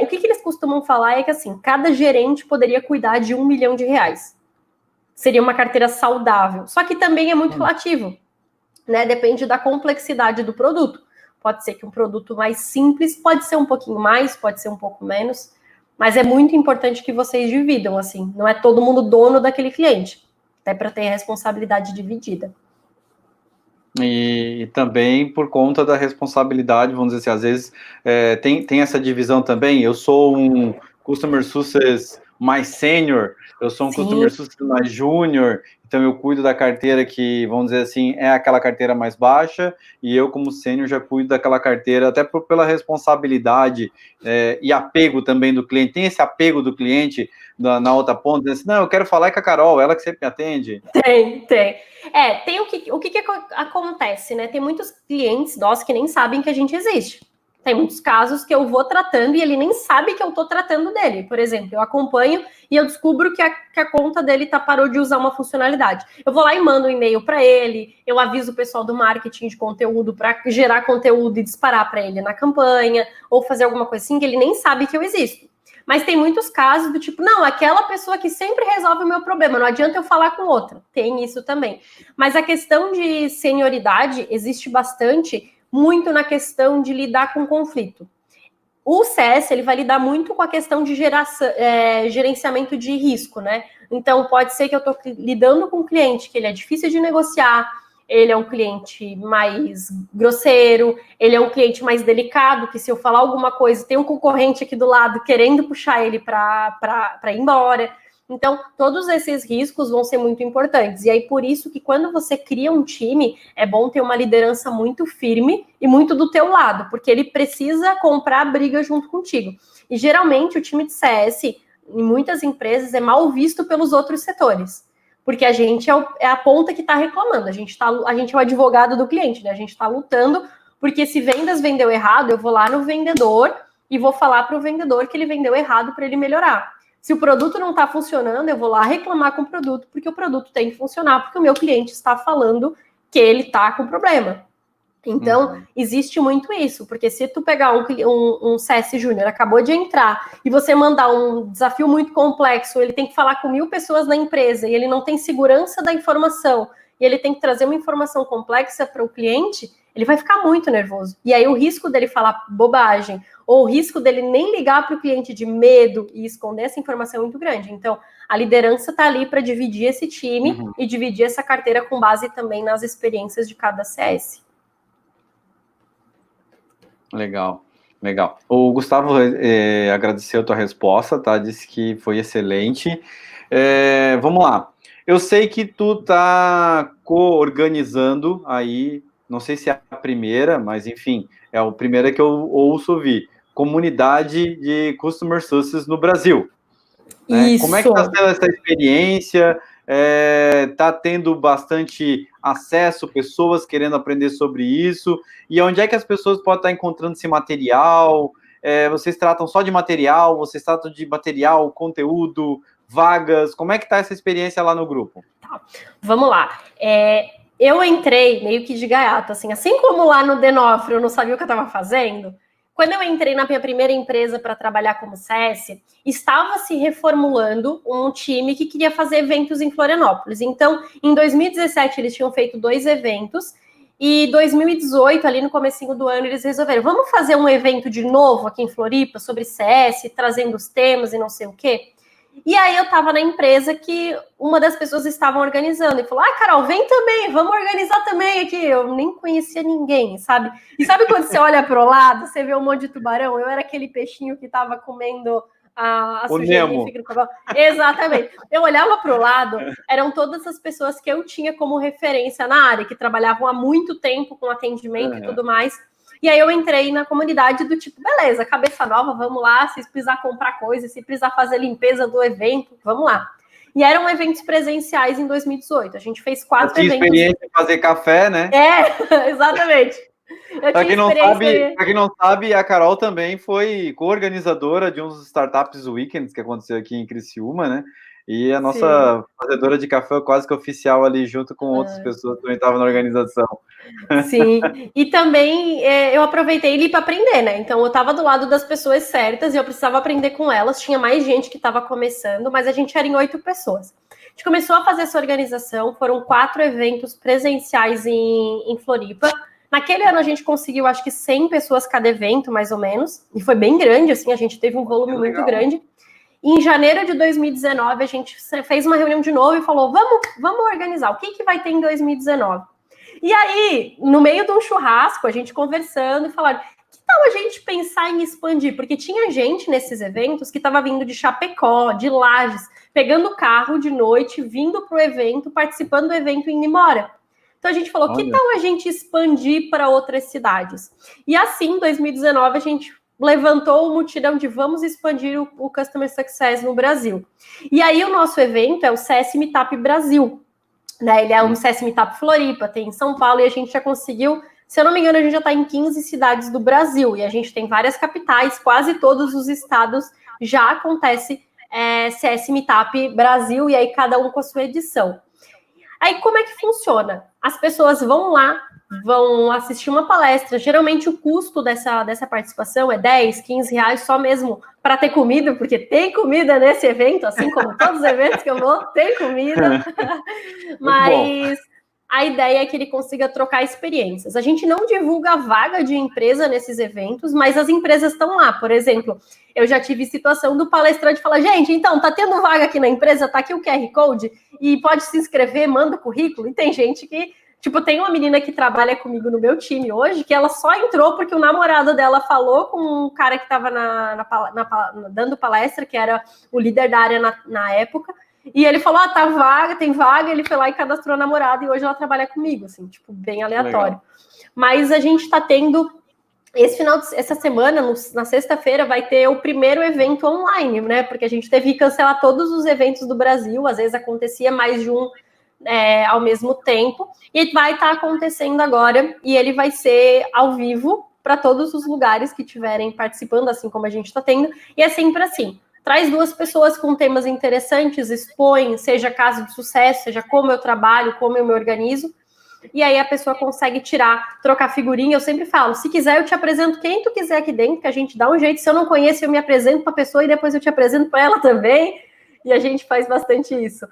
o que eles costumam falar é que, assim, cada gerente poderia cuidar de R$1 milhão. Seria uma carteira saudável. Só que também é muito relativo, né? Depende da complexidade do produto. Pode ser que um produto mais simples, pode ser um pouquinho mais, pode ser um pouco menos. Mas é muito importante que vocês dividam, assim. Não é todo mundo dono daquele cliente. Até para ter responsabilidade dividida. E também por conta da responsabilidade, vamos dizer assim, às vezes tem essa divisão também. Eu sou um Customer Success mais sênior, eu sou um Customer Success mais júnior, então eu cuido da carteira que, vamos dizer assim, é aquela carteira mais baixa, e eu, como sênior, já cuido daquela carteira, até pela responsabilidade e apego também do cliente. Tem esse apego do cliente na outra ponta, dizendo assim, não, eu quero falar com a Carol, ela que sempre me atende. Tem. Tem o que acontece, né? Tem muitos clientes nossos que nem sabem que a gente existe. Tem muitos casos que eu vou tratando e ele nem sabe que eu tô tratando dele. Por exemplo, eu acompanho e eu descubro que a conta dele parou de usar uma funcionalidade. Eu vou lá e mando um e-mail para ele, eu aviso o pessoal do marketing de conteúdo para gerar conteúdo e disparar para ele na campanha, ou fazer alguma coisa assim que ele nem sabe que eu existo. Mas tem muitos casos do tipo, não, aquela pessoa que sempre resolve o meu problema, não adianta eu falar com outra. Tem isso também. Mas a questão de senioridade existe bastante, muito na questão de lidar com conflito. O CS, ele vai lidar muito com a questão de gerenciamento de risco, né? Então, pode ser que eu estou lidando com um cliente que ele é difícil de negociar, ele é um cliente mais grosseiro, ele é um cliente mais delicado, que se eu falar alguma coisa, tem um concorrente aqui do lado querendo puxar ele para ir embora. Então, todos esses riscos vão ser muito importantes. E aí, por isso que quando você cria um time, é bom ter uma liderança muito firme e muito do teu lado, porque ele precisa comprar a briga junto contigo. E, geralmente, o time de CS, em muitas empresas, é mal visto pelos outros setores. Porque a gente é a ponta que está reclamando, a gente é o advogado do cliente, né? A gente está lutando, porque se vendas vendeu errado, eu vou lá no vendedor e vou falar para o vendedor que ele vendeu errado para ele melhorar. Se o produto não está funcionando, eu vou lá reclamar com o produto, porque o produto tem que funcionar, porque o meu cliente está falando que ele está com problema. Então, existe muito isso, porque se tu pegar um CS Júnior, acabou de entrar, e você mandar um desafio muito complexo, ele tem que falar com 1.000 pessoas na empresa, e ele não tem segurança da informação, e ele tem que trazer uma informação complexa para o cliente, ele vai ficar muito nervoso. E aí o risco dele falar bobagem, ou o risco dele nem ligar para o cliente de medo e esconder essa informação é muito grande. Então, a liderança está ali para dividir esse time e dividir essa carteira com base também nas experiências de cada CS. Legal. O Gustavo agradeceu a tua resposta, tá? Disse que foi excelente. Vamos lá. Eu sei que tu tá co-organizando aí, não sei se é a primeira, mas enfim, é a primeira que eu ouço ouvir, comunidade de Customer Success no Brasil. Né? Isso. Como é que está sendo essa experiência? Está tendo bastante acesso, pessoas querendo aprender sobre isso? E onde é que as pessoas podem estar encontrando esse material? Vocês tratam só de material? Vocês tratam de material, conteúdo, vagas? Como é que está essa experiência lá no grupo? Tá. Vamos lá. Eu entrei meio que de gaiato, assim como lá no Denofre eu não sabia o que eu estava fazendo. Quando eu entrei na minha primeira empresa para trabalhar como CS, estava se reformulando um time que queria fazer eventos em Florianópolis. Então, em 2017, eles tinham feito 2 eventos, e 2018, ali no comecinho do ano, eles resolveram, vamos fazer um evento de novo aqui em Floripa, sobre CS, trazendo os temas e não sei o quê. E aí eu estava na empresa que uma das pessoas estavam organizando e falou, Carol, vem também, vamos organizar também aqui. Eu nem conhecia ninguém, sabe? E sabe quando você olha para o lado, você vê um monte de tubarão? Eu era aquele peixinho que estava comendo a sujeirinha. Exatamente. Eu olhava para o lado, eram todas as pessoas que eu tinha como referência na área, que trabalhavam há muito tempo com atendimento e tudo mais. E aí eu entrei na comunidade do tipo, beleza, cabeça nova, vamos lá, se precisar comprar coisa, se precisar fazer limpeza do evento, vamos lá. E eram eventos presenciais em 2018. A gente fez 4 eventos. Tinha experiência em fazer café, né? Exatamente. Para quem não sabe, a Carol também foi co-organizadora de uns Startups Weekends que aconteceu aqui em Criciúma, né? E a nossa fazedora de café quase que oficial ali, junto com outras pessoas que também estavam na organização. Sim, e também eu aproveitei ali para aprender, né? Então eu estava do lado das pessoas certas e eu precisava aprender com elas. Tinha mais gente que estava começando, mas a gente era em 8 pessoas. A gente começou a fazer essa organização, foram 4 eventos presenciais em Floripa. Naquele ano a gente conseguiu, acho que 100 pessoas cada evento, mais ou menos, e foi bem grande, assim, a gente teve um volume muito grande. Em janeiro de 2019, a gente fez uma reunião de novo e falou, vamos organizar, o que vai ter em 2019? E aí, no meio de um churrasco, a gente conversando e falaram, que tal a gente pensar em expandir? Porque tinha gente nesses eventos que estava vindo de Chapecó, de Lages, pegando carro de noite, vindo para o evento, participando do evento e indo embora. Então a gente falou, que tal a gente expandir para outras cidades? E assim, em 2019, a gente levantou o mutirão de vamos expandir o Customer Success no Brasil. E aí o nosso evento é o CS Meetup Brasil. Né? Ele é um CS Meetup Floripa, tem em São Paulo, e a gente já conseguiu, se eu não me engano, a gente já está em 15 cidades do Brasil, e a gente tem várias capitais, quase todos os estados já acontece CS Meetup Brasil, e aí cada um com a sua edição. Aí como é que funciona? As pessoas vão lá, vão assistir uma palestra, geralmente o custo dessa participação é 10, 15 reais só mesmo para ter comida, porque tem comida nesse evento, assim como todos os eventos que eu vou, tem comida, mas a ideia é que ele consiga trocar experiências. A gente não divulga vaga de empresa nesses eventos, mas as empresas estão lá. Por exemplo, eu já tive situação do palestrante falar, gente, então, tá tendo vaga aqui na empresa, tá aqui o QR Code, e pode se inscrever, manda o currículo, e tem gente que, tipo, tem uma menina que trabalha comigo no meu time hoje, que ela só entrou porque o namorado dela falou com um cara que estava dando palestra, que era o líder da área na época, e ele falou, tá vaga, tem vaga, ele foi lá e cadastrou a namorada, e hoje ela trabalha comigo, assim, tipo, bem aleatório. Legal. Mas a gente tá tendo, essa semana, na sexta-feira, vai ter o primeiro evento online, né, porque a gente teve que cancelar todos os eventos do Brasil, às vezes acontecia mais de um ao mesmo tempo, e vai estar acontecendo agora, e ele vai ser ao vivo para todos os lugares que estiverem participando, assim como a gente está tendo, e é sempre assim, traz 2 pessoas com temas interessantes, expõe, seja caso de sucesso, seja como eu trabalho, como eu me organizo, e aí a pessoa consegue trocar figurinha. Eu sempre falo, se quiser eu te apresento quem tu quiser aqui dentro, que a gente dá um jeito, se eu não conheço eu me apresento para a pessoa e depois eu te apresento para ela também, e a gente faz bastante isso.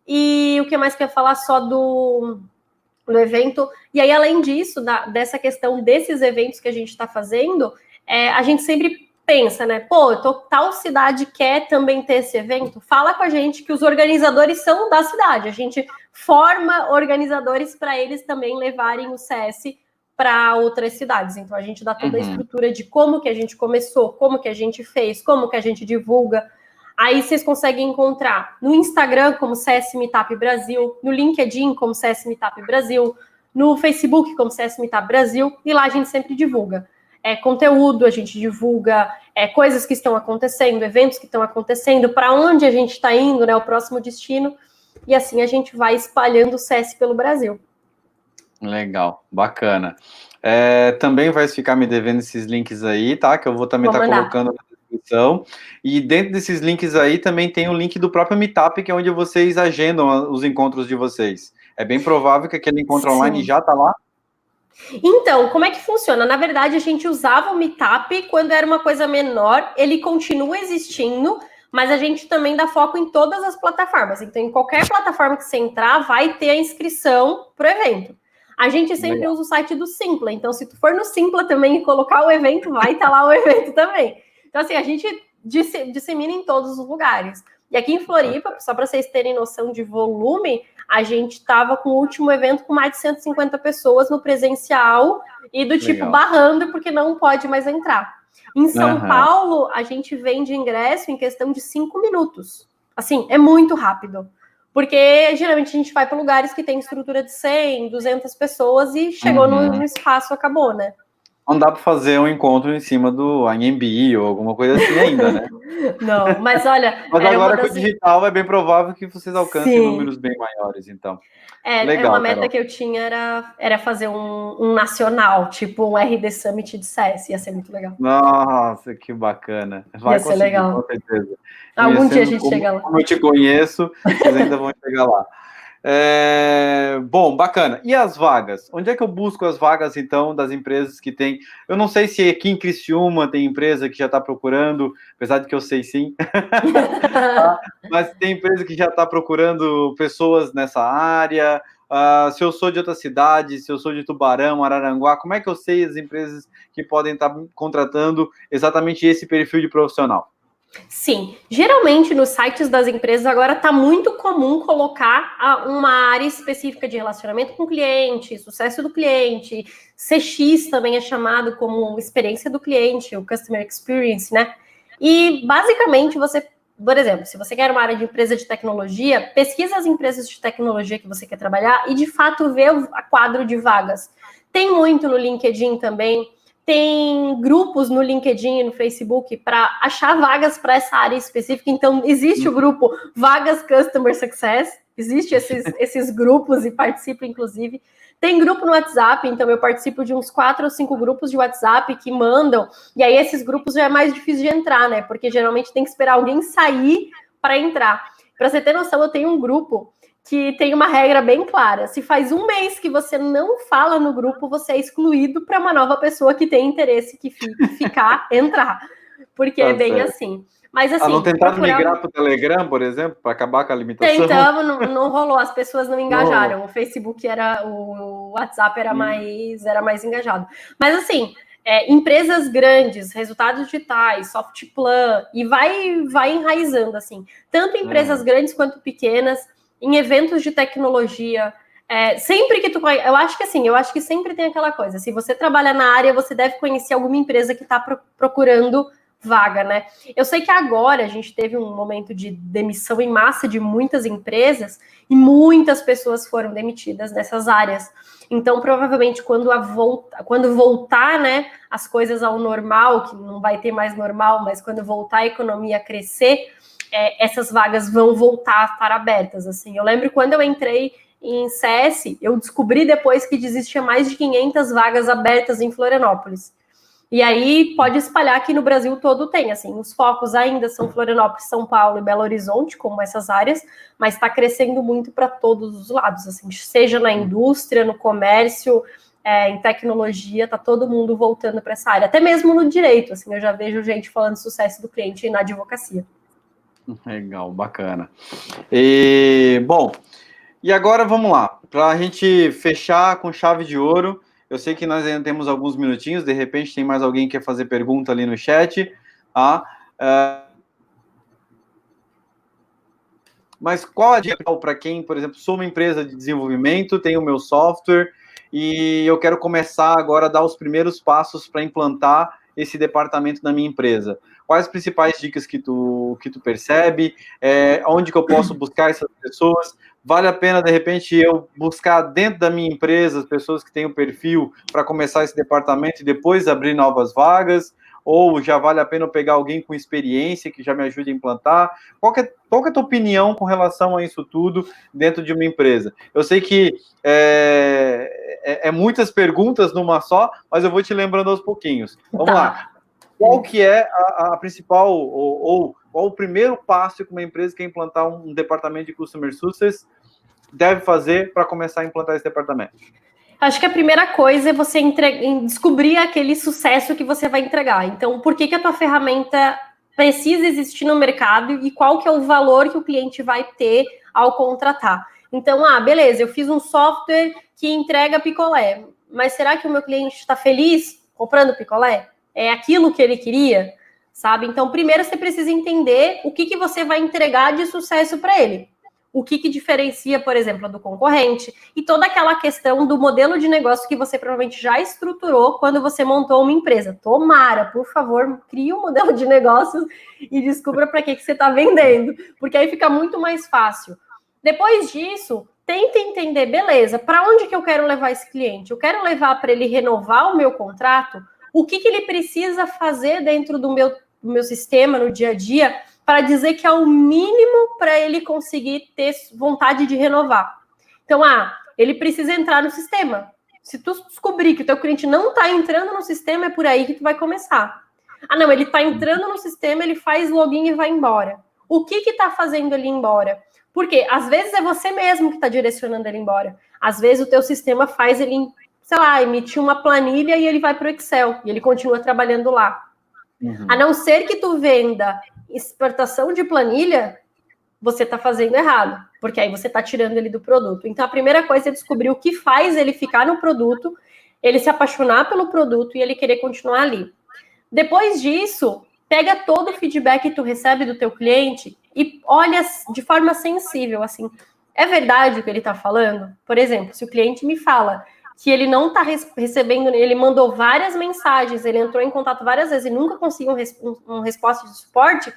E o que mais que eu ia falar só do evento? E aí, além disso, dessa questão desses eventos que a gente está fazendo, a gente sempre pensa, né? Pô, tal cidade quer também ter esse evento? Fala com a gente que os organizadores são da cidade. A gente forma organizadores para eles também levarem o CS para outras cidades. Então, a gente dá toda a estrutura de como que a gente começou, como que a gente fez, como que a gente divulga. Aí vocês conseguem encontrar no Instagram como CS Meetup Brasil, no LinkedIn como CS Meetup Brasil, no Facebook como CS Meetup Brasil, e lá a gente sempre divulga. Conteúdo, a gente divulga coisas que estão acontecendo, eventos que estão acontecendo, para onde a gente está indo, né, o próximo destino, e assim a gente vai espalhando o CS pelo Brasil. Legal, bacana. Também vai ficar me devendo esses links aí, tá? Que eu vou também estar colocando na descrição. E dentro desses links aí também tem o link do próprio Meetup, que é onde vocês agendam os encontros de vocês. É bem provável que aquele encontro online já está lá. Então, como é que funciona? Na verdade, a gente usava o Meetup quando era uma coisa menor, ele continua existindo, mas a gente também dá foco em todas as plataformas. Então, em qualquer plataforma que você entrar, vai ter a inscrição para o evento. A gente sempre usa o site do Simpla, então se tu for no Simpla também e colocar o evento, vai estar lá o evento também. Então, assim, a gente dissemina em todos os lugares. E aqui em Floripa, só para vocês terem noção de volume, a gente estava com o último evento com mais de 150 pessoas no presencial e do tipo barrando porque não pode mais entrar. Em São Paulo, a gente vende ingresso em questão de 5 minutos. Assim, é muito rápido. Porque geralmente a gente vai para lugares que tem estrutura de 100, 200 pessoas e chegou no espaço, acabou, né? Não dá para fazer um encontro em cima do AMB ou alguma coisa assim ainda, né? Não, mas olha... Mas agora com o digital é bem provável que vocês alcancem números bem maiores, então. Legal, uma meta que eu tinha era fazer um nacional, tipo um RD Summit de CS, ia ser muito legal. Nossa, que bacana. Vai conseguir, legal. Com certeza. Algum dia a gente chega lá. Como eu te conheço, vocês ainda vão chegar lá. Bom, bacana. E as vagas? Onde é que eu busco as vagas, então, das empresas que tem? Eu não sei se aqui em Criciúma tem empresa que já está procurando, apesar de que eu sei sim. Mas tem empresa que já está procurando pessoas nessa área. Se eu sou de outra cidade, se eu sou de Tubarão, Araranguá, como é que eu sei as empresas que podem estar contratando exatamente esse perfil de profissional? Sim, geralmente nos sites das empresas agora está muito comum colocar uma área específica de relacionamento com o cliente, sucesso do cliente, CX também é chamado como experiência do cliente, o Customer Experience, né? E basicamente você, por exemplo, se você quer uma área de empresa de tecnologia, pesquisa as empresas de tecnologia que você quer trabalhar e de fato vê o quadro de vagas. Tem muito no LinkedIn também. Tem grupos no LinkedIn e no Facebook para achar vagas para essa área específica. Então, existe o grupo Vagas Customer Success, existe esses grupos e participo, inclusive. Tem grupo no WhatsApp, então eu participo de uns 4 ou 5 grupos de WhatsApp que mandam, e aí esses grupos já é mais difícil de entrar, né? Porque geralmente tem que esperar alguém sair para entrar. Para você ter noção, eu tenho um grupo que tem uma regra bem clara. Se faz um mês que você não fala no grupo, você é excluído para uma nova pessoa que tem interesse que ficar, entrar. Porque é bem assim. Mas assim... não tentaram migrar para o Telegram, por exemplo, para acabar com a limitação? Tentamos, não rolou, as pessoas não engajaram. O Facebook o WhatsApp era mais engajado. Mas assim... empresas grandes, resultados digitais, Softplan, e vai enraizando, assim. Tanto empresas grandes quanto pequenas, em eventos de tecnologia, sempre que eu acho que sempre tem aquela coisa, se você trabalha na área, você deve conhecer alguma empresa que está procurando vaga, né? Eu sei que agora a gente teve um momento de demissão em massa de muitas empresas e muitas pessoas foram demitidas nessas áreas. Então, provavelmente, quando voltar, né, as coisas ao normal, que não vai ter mais normal, mas quando voltar a economia a crescer, essas vagas vão voltar a estar abertas, assim. Eu lembro quando eu entrei em CS, eu descobri depois que existia mais de 500 vagas abertas em Florianópolis. E aí pode espalhar que no Brasil todo tem, assim, os focos ainda são Florianópolis, São Paulo e Belo Horizonte, como essas áreas, mas está crescendo muito para todos os lados, assim, seja na indústria, no comércio, em tecnologia, está todo mundo voltando para essa área, até mesmo no direito, assim, eu já vejo gente falando de sucesso do cliente na advocacia. Legal, bacana. Bom, e agora vamos lá, para a gente fechar com chave de ouro. Eu sei que nós ainda temos alguns minutinhos, de repente tem mais alguém que quer fazer pergunta ali no chat, tá? Mas qual a dica para quem, por exemplo, sou uma empresa de desenvolvimento, tenho o meu software e eu quero começar agora a dar os primeiros passos para implantar esse departamento na minha empresa? Quais as principais dicas que tu percebe? Onde que eu posso buscar essas pessoas? Vale a pena, de repente, eu buscar dentro da minha empresa as pessoas que têm o perfil para começar esse departamento e depois abrir novas vagas? Ou já vale a pena eu pegar alguém com experiência que já me ajude a implantar? Qual que é a tua opinião com relação a isso tudo dentro de uma empresa? Eu sei que muitas perguntas numa só, mas eu vou te lembrando aos pouquinhos. Vamos lá. Qual que é a principal, ou qual o primeiro passo que uma empresa que quer implantar um departamento de Customer Success deve fazer para começar a implantar esse departamento? Acho que a primeira coisa é você descobrir aquele sucesso que você vai entregar. Então, por que a tua ferramenta precisa existir no mercado e qual que é o valor que o cliente vai ter ao contratar? Então, beleza, eu fiz um software que entrega picolé, mas será que o meu cliente está feliz comprando picolé? É aquilo que ele queria, sabe? Então, primeiro você precisa entender o que você vai entregar de sucesso para ele. O que diferencia, por exemplo, do concorrente, e toda aquela questão do modelo de negócio que você provavelmente já estruturou quando você montou uma empresa. Tomara, por favor, crie um modelo de negócios e descubra para que você está vendendo, porque aí fica muito mais fácil. Depois disso, tenta entender, beleza, para onde que eu quero levar esse cliente? Eu quero levar para ele renovar o meu contrato? O que ele precisa fazer dentro do meu sistema no dia a dia para dizer que é o mínimo para ele conseguir ter vontade de renovar. Então, ele precisa entrar no sistema. Se tu descobrir que o teu cliente não está entrando no sistema, é por aí que tu vai começar. Não, ele está entrando no sistema, ele faz login e vai embora. O que está fazendo ele ir embora? Porque às vezes é você mesmo que está direcionando ele embora. Às vezes o teu sistema faz ele, sei lá, emitir uma planilha e ele vai para o Excel e ele continua trabalhando lá. A não ser que tu venda exportação de planilha, você está fazendo errado, porque aí você está tirando ele do produto. Então, a primeira coisa é descobrir o que faz ele ficar no produto, ele se apaixonar pelo produto e ele querer continuar ali. Depois disso, pega todo o feedback que tu recebe do teu cliente e olha de forma sensível, assim, é verdade o que ele está falando? Por exemplo, se o cliente me fala que ele não está recebendo, ele mandou várias mensagens, ele entrou em contato várias vezes e nunca conseguiu uma resposta de suporte,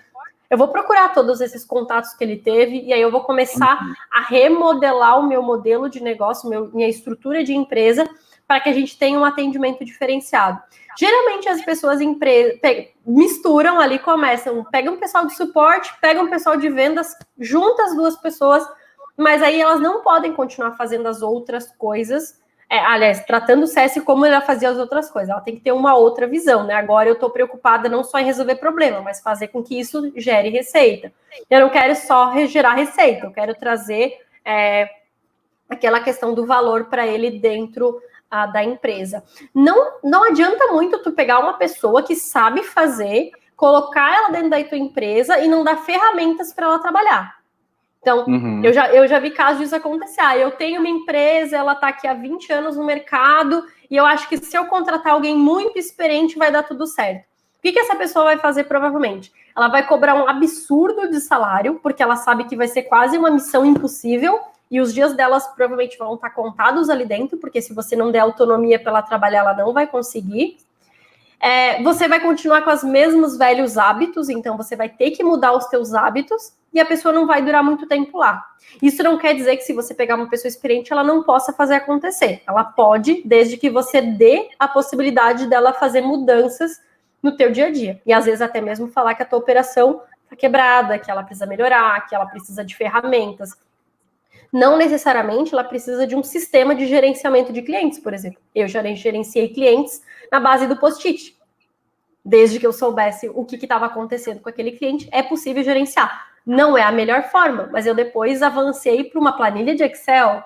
eu vou procurar todos esses contatos que ele teve e aí eu vou começar a remodelar o meu modelo de negócio, minha estrutura de empresa, para que a gente tenha um atendimento diferenciado. Geralmente as pessoas misturam ali, pegam um pessoal de suporte, pegam um pessoal de vendas, juntam as duas pessoas, mas aí elas não podem continuar fazendo as outras coisas. Aliás, tratando o CS como ela fazia as outras coisas, ela tem que ter uma outra visão, né? Agora eu estou preocupada não só em resolver problema, mas fazer com que isso gere receita. Eu não quero só gerar receita, eu quero trazer aquela questão do valor para ele dentro da empresa. Não adianta muito tu pegar uma pessoa que sabe fazer, colocar ela dentro da tua empresa e não dar ferramentas para ela trabalhar. Então, eu já vi casos disso acontecer. Eu tenho uma empresa, ela está aqui há 20 anos no mercado, e eu acho que se eu contratar alguém muito experiente, vai dar tudo certo. O que essa pessoa vai fazer, provavelmente? Ela vai cobrar um absurdo de salário, porque ela sabe que vai ser quase uma missão impossível, e os dias delas provavelmente vão estar contados ali dentro, porque se você não der autonomia para ela trabalhar, ela não vai conseguir. Você vai continuar com os mesmos velhos hábitos, então você vai ter que mudar os teus hábitos, e a pessoa não vai durar muito tempo lá. Isso não quer dizer que se você pegar uma pessoa experiente, ela não possa fazer acontecer. Ela pode, desde que você dê a possibilidade dela fazer mudanças no teu dia a dia. E às vezes até mesmo falar que a tua operação está quebrada, que ela precisa melhorar, que ela precisa de ferramentas. Não necessariamente ela precisa de um sistema de gerenciamento de clientes, por exemplo. Eu já gerenciei clientes na base do post-it. Desde que eu soubesse o que estava acontecendo com aquele cliente, é possível gerenciar. Não é a melhor forma, mas eu depois avancei para uma planilha de Excel.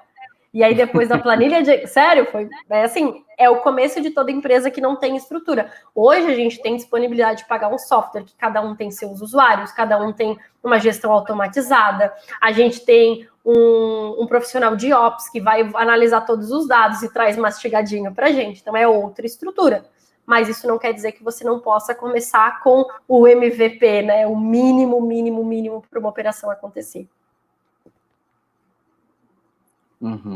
E aí, depois da planilha de... Sério, assim, é o começo de toda empresa que não tem estrutura. Hoje, a gente tem disponibilidade de pagar um software, que cada um tem seus usuários, cada um tem uma gestão automatizada. A gente tem um profissional de Ops que vai analisar todos os dados e traz mastigadinho para a gente. Então, é outra estrutura. Mas isso não quer dizer que você não possa começar com o MVP, né? O mínimo para uma operação acontecer.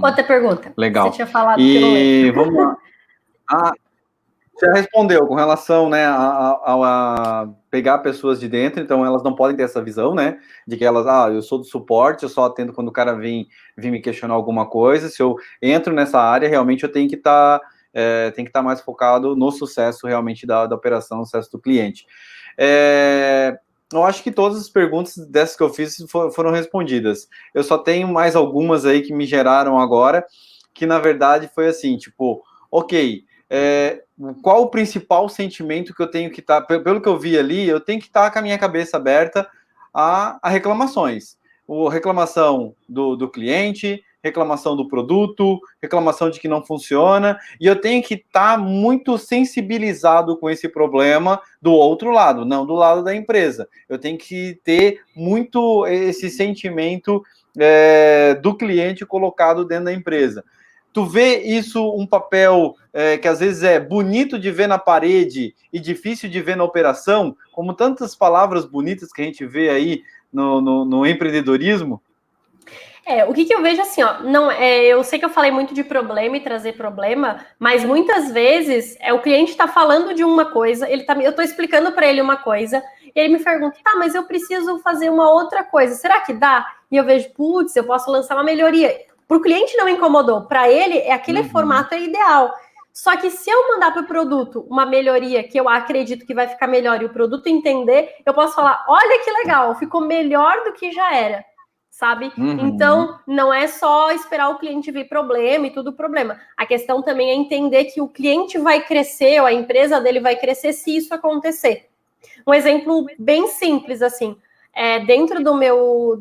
Outra pergunta. Legal. Você tinha falado que eu não lembro. Vamos lá. Você já respondeu com relação, né, a pegar pessoas de dentro, então elas não podem ter essa visão, né, de que elas, eu sou do suporte, eu só atendo quando o cara vem me questionar alguma coisa. Se eu entro nessa área, realmente eu tenho que estar mais focado no sucesso realmente da operação, no sucesso do cliente. Eu acho que todas as perguntas dessas que eu fiz foram respondidas. Eu só tenho mais algumas aí que me geraram agora, que na verdade foi assim, tipo, ok, qual o principal sentimento que eu tenho que estar, pelo que eu vi ali, eu tenho que estar com a minha cabeça aberta a reclamações. Reclamação do cliente, reclamação do produto, reclamação de que não funciona, e eu tenho que estar muito sensibilizado com esse problema do outro lado, não do lado da empresa. Eu tenho que ter muito esse sentimento do cliente colocado dentro da empresa. Tu vê isso um papel que às vezes é bonito de ver na parede e difícil de ver na operação, como tantas palavras bonitas que a gente vê aí no empreendedorismo? O que eu vejo assim, eu sei que eu falei muito de problema e trazer problema, mas muitas vezes o cliente está falando de uma coisa, eu estou explicando para ele uma coisa, e ele me pergunta, tá, mas eu preciso fazer uma outra coisa, será que dá? E eu vejo, putz, eu posso lançar uma melhoria. Para o cliente não incomodou, para ele aquele formato é ideal. Só que se eu mandar para o produto uma melhoria que eu acredito que vai ficar melhor e o produto entender, eu posso falar, olha que legal, ficou melhor do que já era. Sabe? Então, não é só esperar o cliente ver problema e tudo problema. A questão também é entender que o cliente vai crescer, ou a empresa dele vai crescer se isso acontecer. Um exemplo bem simples, assim, dentro do meu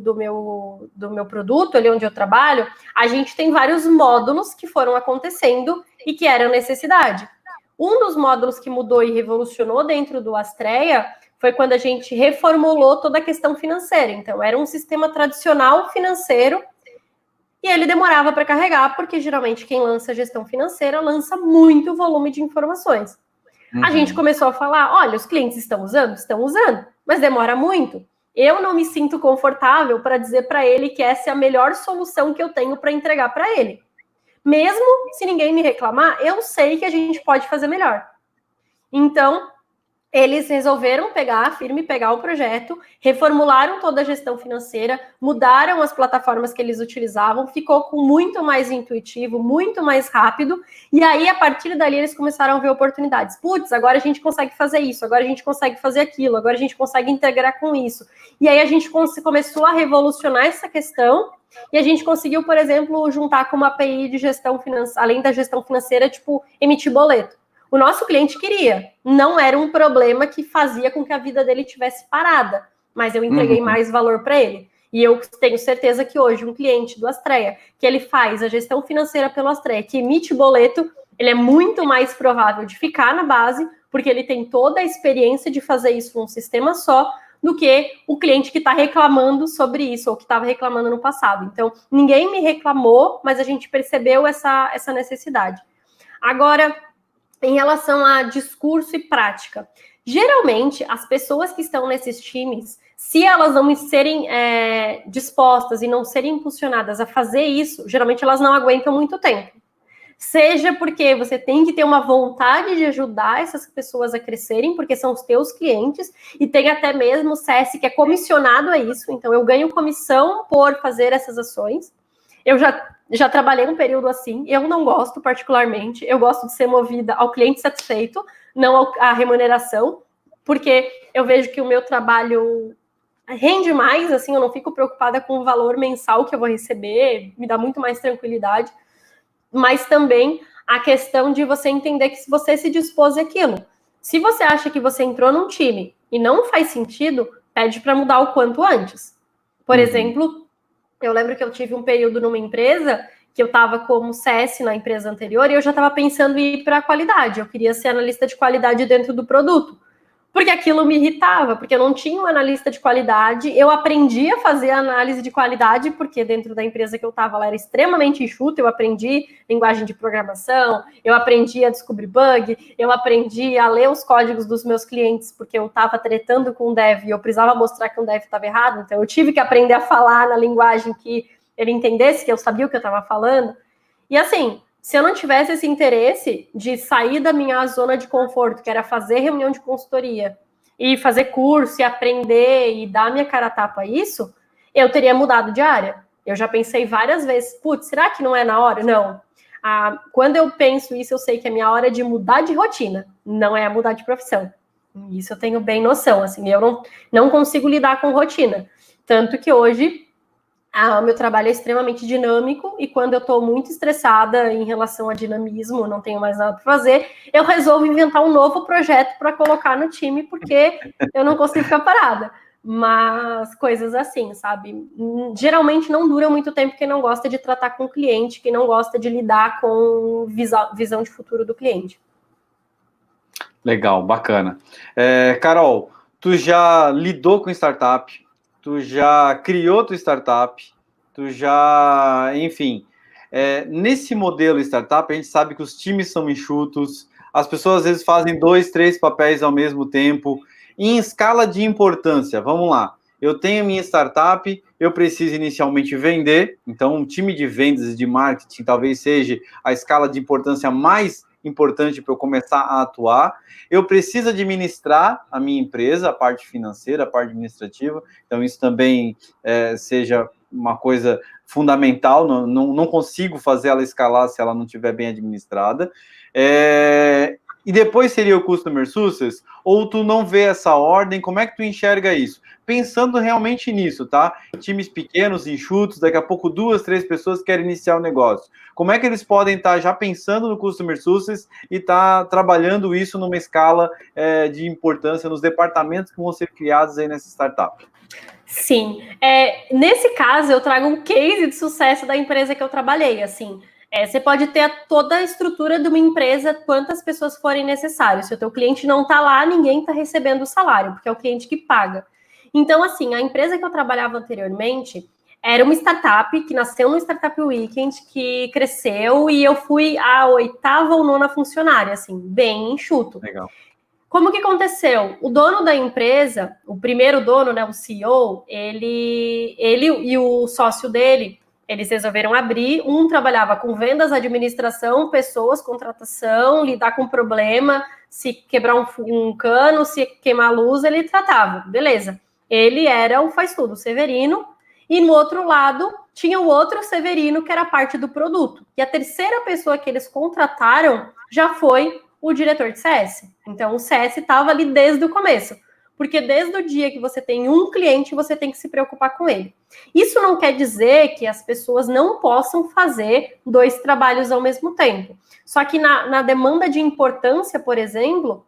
produto, ali onde eu trabalho, a gente tem vários módulos que foram acontecendo e que eram necessidade. Um dos módulos que mudou e revolucionou dentro do Astreia foi quando a gente reformulou toda a questão financeira. Então, era um sistema tradicional financeiro e ele demorava para carregar, porque geralmente quem lança gestão financeira lança muito volume de informações. A gente começou a falar, olha, os clientes estão usando, mas demora muito. Eu não me sinto confortável para dizer para ele que essa é a melhor solução que eu tenho para entregar para ele. Mesmo se ninguém me reclamar, eu sei que a gente pode fazer melhor. Então, eles resolveram pegar o projeto, reformularam toda a gestão financeira, mudaram as plataformas que eles utilizavam, ficou com muito mais intuitivo, muito mais rápido, e aí, a partir dali, eles começaram a ver oportunidades. Putz, agora a gente consegue fazer isso, agora a gente consegue fazer aquilo, agora a gente consegue integrar com isso. E aí, a gente começou a revolucionar essa questão, e a gente conseguiu, por exemplo, juntar com uma API de gestão financeira, além da gestão financeira, tipo, emitir boleto. O nosso cliente queria. Não era um problema que fazia com que a vida dele tivesse parada, mas eu entreguei mais valor para ele. E eu tenho certeza que hoje um cliente do Astreia, que ele faz a gestão financeira pelo Astreia, que emite boleto, ele é muito mais provável de ficar na base, porque ele tem toda a experiência de fazer isso num sistema só, do que o cliente que está reclamando sobre isso, ou que estava reclamando no passado. Então, ninguém me reclamou, mas a gente percebeu essa necessidade. Agora, em relação a discurso e prática, geralmente as pessoas que estão nesses times, se elas não serem dispostas e não serem impulsionadas a fazer isso, geralmente elas não aguentam muito tempo. Seja porque você tem que ter uma vontade de ajudar essas pessoas a crescerem, porque são os teus clientes, e tem até mesmo o CS que é comissionado a isso, então eu ganho comissão por fazer essas ações. Eu já trabalhei um período assim, eu não gosto particularmente, eu gosto de ser movida ao cliente satisfeito, não à remuneração, porque eu vejo que o meu trabalho rende mais, assim, eu não fico preocupada com o valor mensal que eu vou receber, me dá muito mais tranquilidade, mas também a questão de você entender que se você se dispôs àquilo. Se você acha que você entrou num time e não faz sentido, pede para mudar o quanto antes. Por exemplo, eu lembro que eu tive um período numa empresa que eu estava como CS na empresa anterior, e eu já estava pensando em ir para a qualidade. Eu queria ser analista de qualidade dentro do produto, porque aquilo me irritava, porque eu não tinha um analista de qualidade. Eu aprendi a fazer análise de qualidade, porque dentro da empresa que eu estava, ela era extremamente enxuta. Eu aprendi linguagem de programação, eu aprendi a descobrir bug, eu aprendi a ler os códigos dos meus clientes, porque eu estava tretando com o dev e eu precisava mostrar que o dev estava errado, então eu tive que aprender a falar na linguagem que ele entendesse, que eu sabia o que eu estava falando. E assim, se eu não tivesse esse interesse de sair da minha zona de conforto, que era fazer reunião de consultoria, e fazer curso, e aprender, e dar minha cara a tapa a isso, eu teria mudado de área. Eu já pensei várias vezes, putz, será que não é na hora? Não. Quando eu penso isso, eu sei que é minha hora de mudar de rotina, não é mudar de profissão. Isso eu tenho bem noção, assim, eu não consigo lidar com rotina. Tanto que hoje o meu trabalho é extremamente dinâmico, e quando eu estou muito estressada em relação a dinamismo, não tenho mais nada para fazer, eu resolvo inventar um novo projeto para colocar no time, porque eu não consigo ficar parada. Mas coisas assim, sabe? Geralmente não dura muito tempo quem não gosta de tratar com o cliente, quem não gosta de lidar com visão de futuro do cliente. Legal, bacana. Carol, tu já lidou com startup? Tu já criou tua startup? Tu já, enfim, nesse modelo startup, a gente sabe que os times são enxutos, as pessoas às vezes fazem 2, 3 papéis ao mesmo tempo. Em escala de importância, vamos lá. Eu tenho minha startup, eu preciso inicialmente vender, então um time de vendas e de marketing talvez seja a escala de importância mais importante para eu começar a atuar. Eu preciso administrar a minha empresa, a parte financeira, a parte administrativa, então isso também seja uma coisa fundamental, não consigo fazer ela escalar se ela não estiver bem administrada. E depois seria o Customer Success, ou tu não vê essa ordem? Como é que tu enxerga isso? Pensando realmente nisso, tá? Times pequenos, enxutos, daqui a pouco 2, 3 pessoas querem iniciar o negócio. Como é que eles podem estar já pensando no Customer Success e estar trabalhando isso numa escala de importância nos departamentos que vão ser criados aí nessa startup? Sim. Nesse caso, eu trago um case de sucesso da empresa que eu trabalhei, assim. Você pode ter toda a estrutura de uma empresa, quantas pessoas forem necessárias. Se o teu cliente não está lá, ninguém está recebendo o salário, porque é o cliente que paga. Então, assim, a empresa que eu trabalhava anteriormente era uma startup que nasceu no Startup Weekend, que cresceu, e eu fui a 8ª ou 9ª funcionária, assim, bem enxuto. Legal. Como que aconteceu? O dono da empresa, o primeiro dono, né, o CEO, ele e o sócio dele, eles resolveram abrir. Um trabalhava com vendas, administração, pessoas, contratação, lidar com problema, se quebrar um cano, se queimar a luz, ele tratava. Beleza. Ele era o faz-tudo, o Severino, e no outro lado tinha o outro Severino, que era a parte do produto. E a terceira pessoa que eles contrataram já foi o diretor de CS. Então, o CS estava ali desde o começo. Porque desde o dia que você tem um cliente, você tem que se preocupar com ele. Isso não quer dizer que as pessoas não possam fazer 2 trabalhos ao mesmo tempo. Só que na demanda de importância, por exemplo,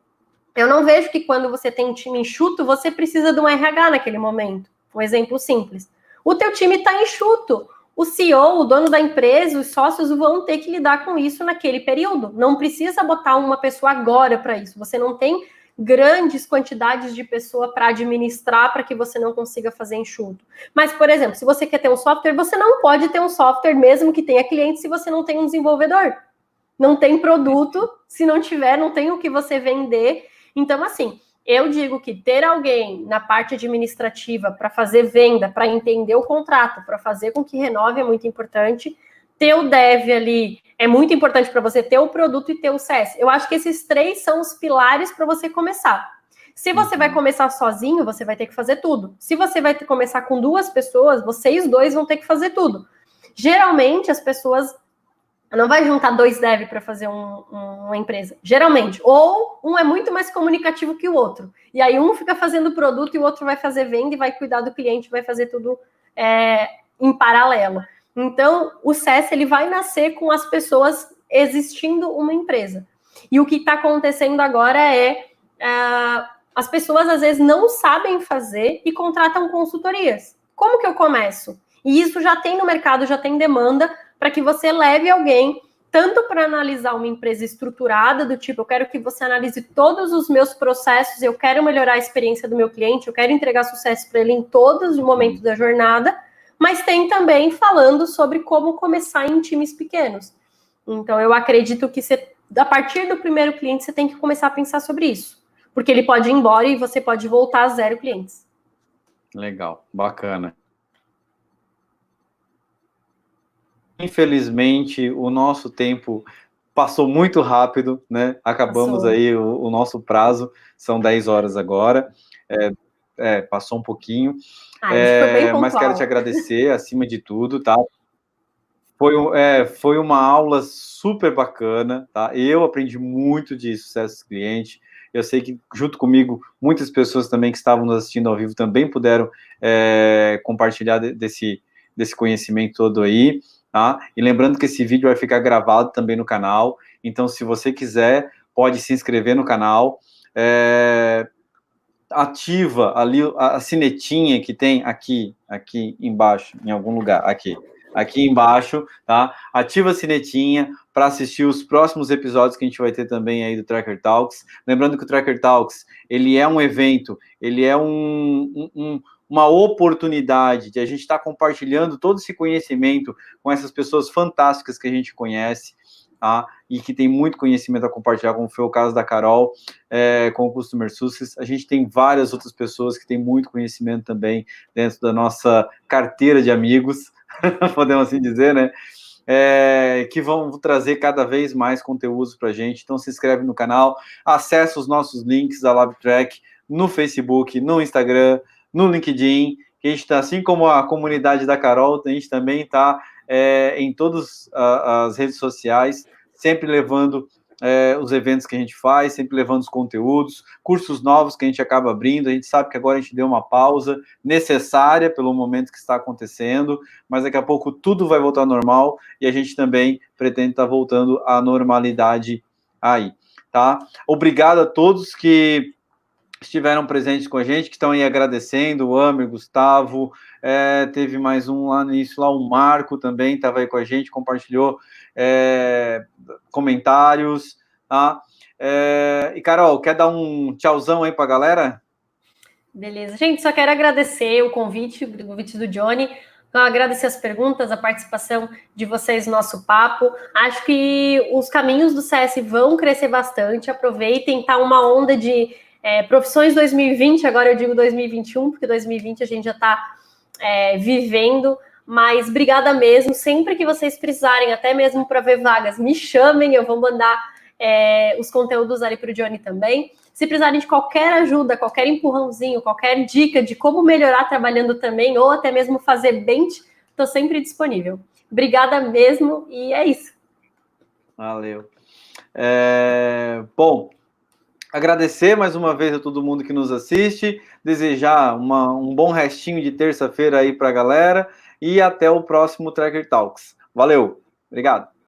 eu não vejo que quando você tem um time enxuto, você precisa de um RH naquele momento. Um exemplo simples. O teu time está enxuto. O CEO, o dono da empresa, os sócios vão ter que lidar com isso naquele período. Não precisa botar uma pessoa agora para isso. Você não tem grandes quantidades de pessoa para administrar para que você não consiga fazer enxuto. Mas, por exemplo, se você quer ter um software, você não pode ter um software mesmo que tenha cliente se você não tem um desenvolvedor. Não tem produto, se não tiver, não tem o que você vender. Então, assim, eu digo que ter alguém na parte administrativa para fazer venda, para entender o contrato, para fazer com que renove é muito importante. Ter o dev ali é muito importante para você ter o produto e ter o CS. Eu acho que esses 3 são os pilares para você começar. Se você vai começar sozinho, você vai ter que fazer tudo. Se você vai começar com 2 pessoas, vocês 2 vão ter que fazer tudo. Geralmente, as pessoas não vai juntar 2 dev para fazer uma empresa. Geralmente. Ou um é muito mais comunicativo que o outro. E aí um fica fazendo o produto e o outro vai fazer venda e vai cuidar do cliente, vai fazer tudo em paralelo. Então, o CS ele vai nascer com as pessoas existindo uma empresa. E o que está acontecendo agora as pessoas às vezes não sabem fazer e contratam consultorias. Como que eu começo? E isso já tem no mercado, já tem demanda, para que você leve alguém tanto para analisar uma empresa estruturada, do tipo, eu quero que você analise todos os meus processos, eu quero melhorar a experiência do meu cliente, eu quero entregar sucesso para ele em todos os momentos da jornada, mas tem também falando sobre como começar em times pequenos. Então, eu acredito que a partir do primeiro cliente, você tem que começar a pensar sobre isso, porque ele pode ir embora e você pode voltar a 0 clientes. Legal, bacana. Infelizmente, o nosso tempo passou muito rápido, né? Acabamos aí o nosso prazo, são 10 horas agora. Passou um pouquinho. Foi bem pontual. Mas quero te agradecer, acima de tudo, tá? Foi uma aula super bacana, tá? Eu aprendi muito de sucesso do cliente. Eu sei que, junto comigo, muitas pessoas também que estavam nos assistindo ao vivo também puderam compartilhar desse conhecimento todo aí. Tá? E lembrando que esse vídeo vai ficar gravado também no canal, então se você quiser, pode se inscrever no canal, ativa ali a sinetinha que tem aqui embaixo, em algum lugar, aqui embaixo, tá? Ativa a sinetinha para assistir os próximos episódios que a gente vai ter também aí do Tracker Talks. Lembrando que o Tracker Talks, ele é um evento, ele é uma oportunidade de a gente estar compartilhando todo esse conhecimento com essas pessoas fantásticas que a gente conhece, tá? E que tem muito conhecimento a compartilhar, como foi o caso da Carol, com o Customer Success. A gente tem várias outras pessoas que têm muito conhecimento também dentro da nossa carteira de amigos, podemos assim dizer, né? Que vão trazer cada vez mais conteúdos para a gente. Então, se inscreve no canal, acessa os nossos links da LabTrack no Facebook, no Instagram, no LinkedIn, que a gente está, assim como a comunidade da Carol, a gente também está em todas as redes sociais, sempre levando os eventos que a gente faz, sempre levando os conteúdos, cursos novos que a gente acaba abrindo. A gente sabe que agora a gente deu uma pausa necessária pelo momento que está acontecendo, mas daqui a pouco tudo vai voltar ao normal e a gente também pretende estar voltando à normalidade aí, tá? Obrigado a todos que estiveram presentes com a gente, que estão aí agradecendo, o Amer, Gustavo, teve mais um lá no início, lá o Marco também estava aí com a gente, compartilhou comentários, tá? E Carol, quer dar um tchauzão aí para a galera? Beleza, gente, só quero agradecer o convite do Johnny, então, agradecer as perguntas, a participação de vocês no nosso papo. Acho que os caminhos do CS vão crescer bastante, aproveitem, tá uma onda de profissões 2020, agora eu digo 2021, porque 2020 a gente já está vivendo, mas obrigada mesmo, sempre que vocês precisarem, até mesmo para ver vagas, me chamem, eu vou mandar os conteúdos ali para o Johnny também. Se precisarem de qualquer ajuda, qualquer empurrãozinho, qualquer dica de como melhorar trabalhando também, ou até mesmo fazer bench, estou sempre disponível. Obrigada mesmo, e é isso. Valeu. Bom, agradecer mais uma vez a todo mundo que nos assiste, desejar um bom restinho de terça-feira aí para a galera e até o próximo Tracker Talks. Valeu, obrigado.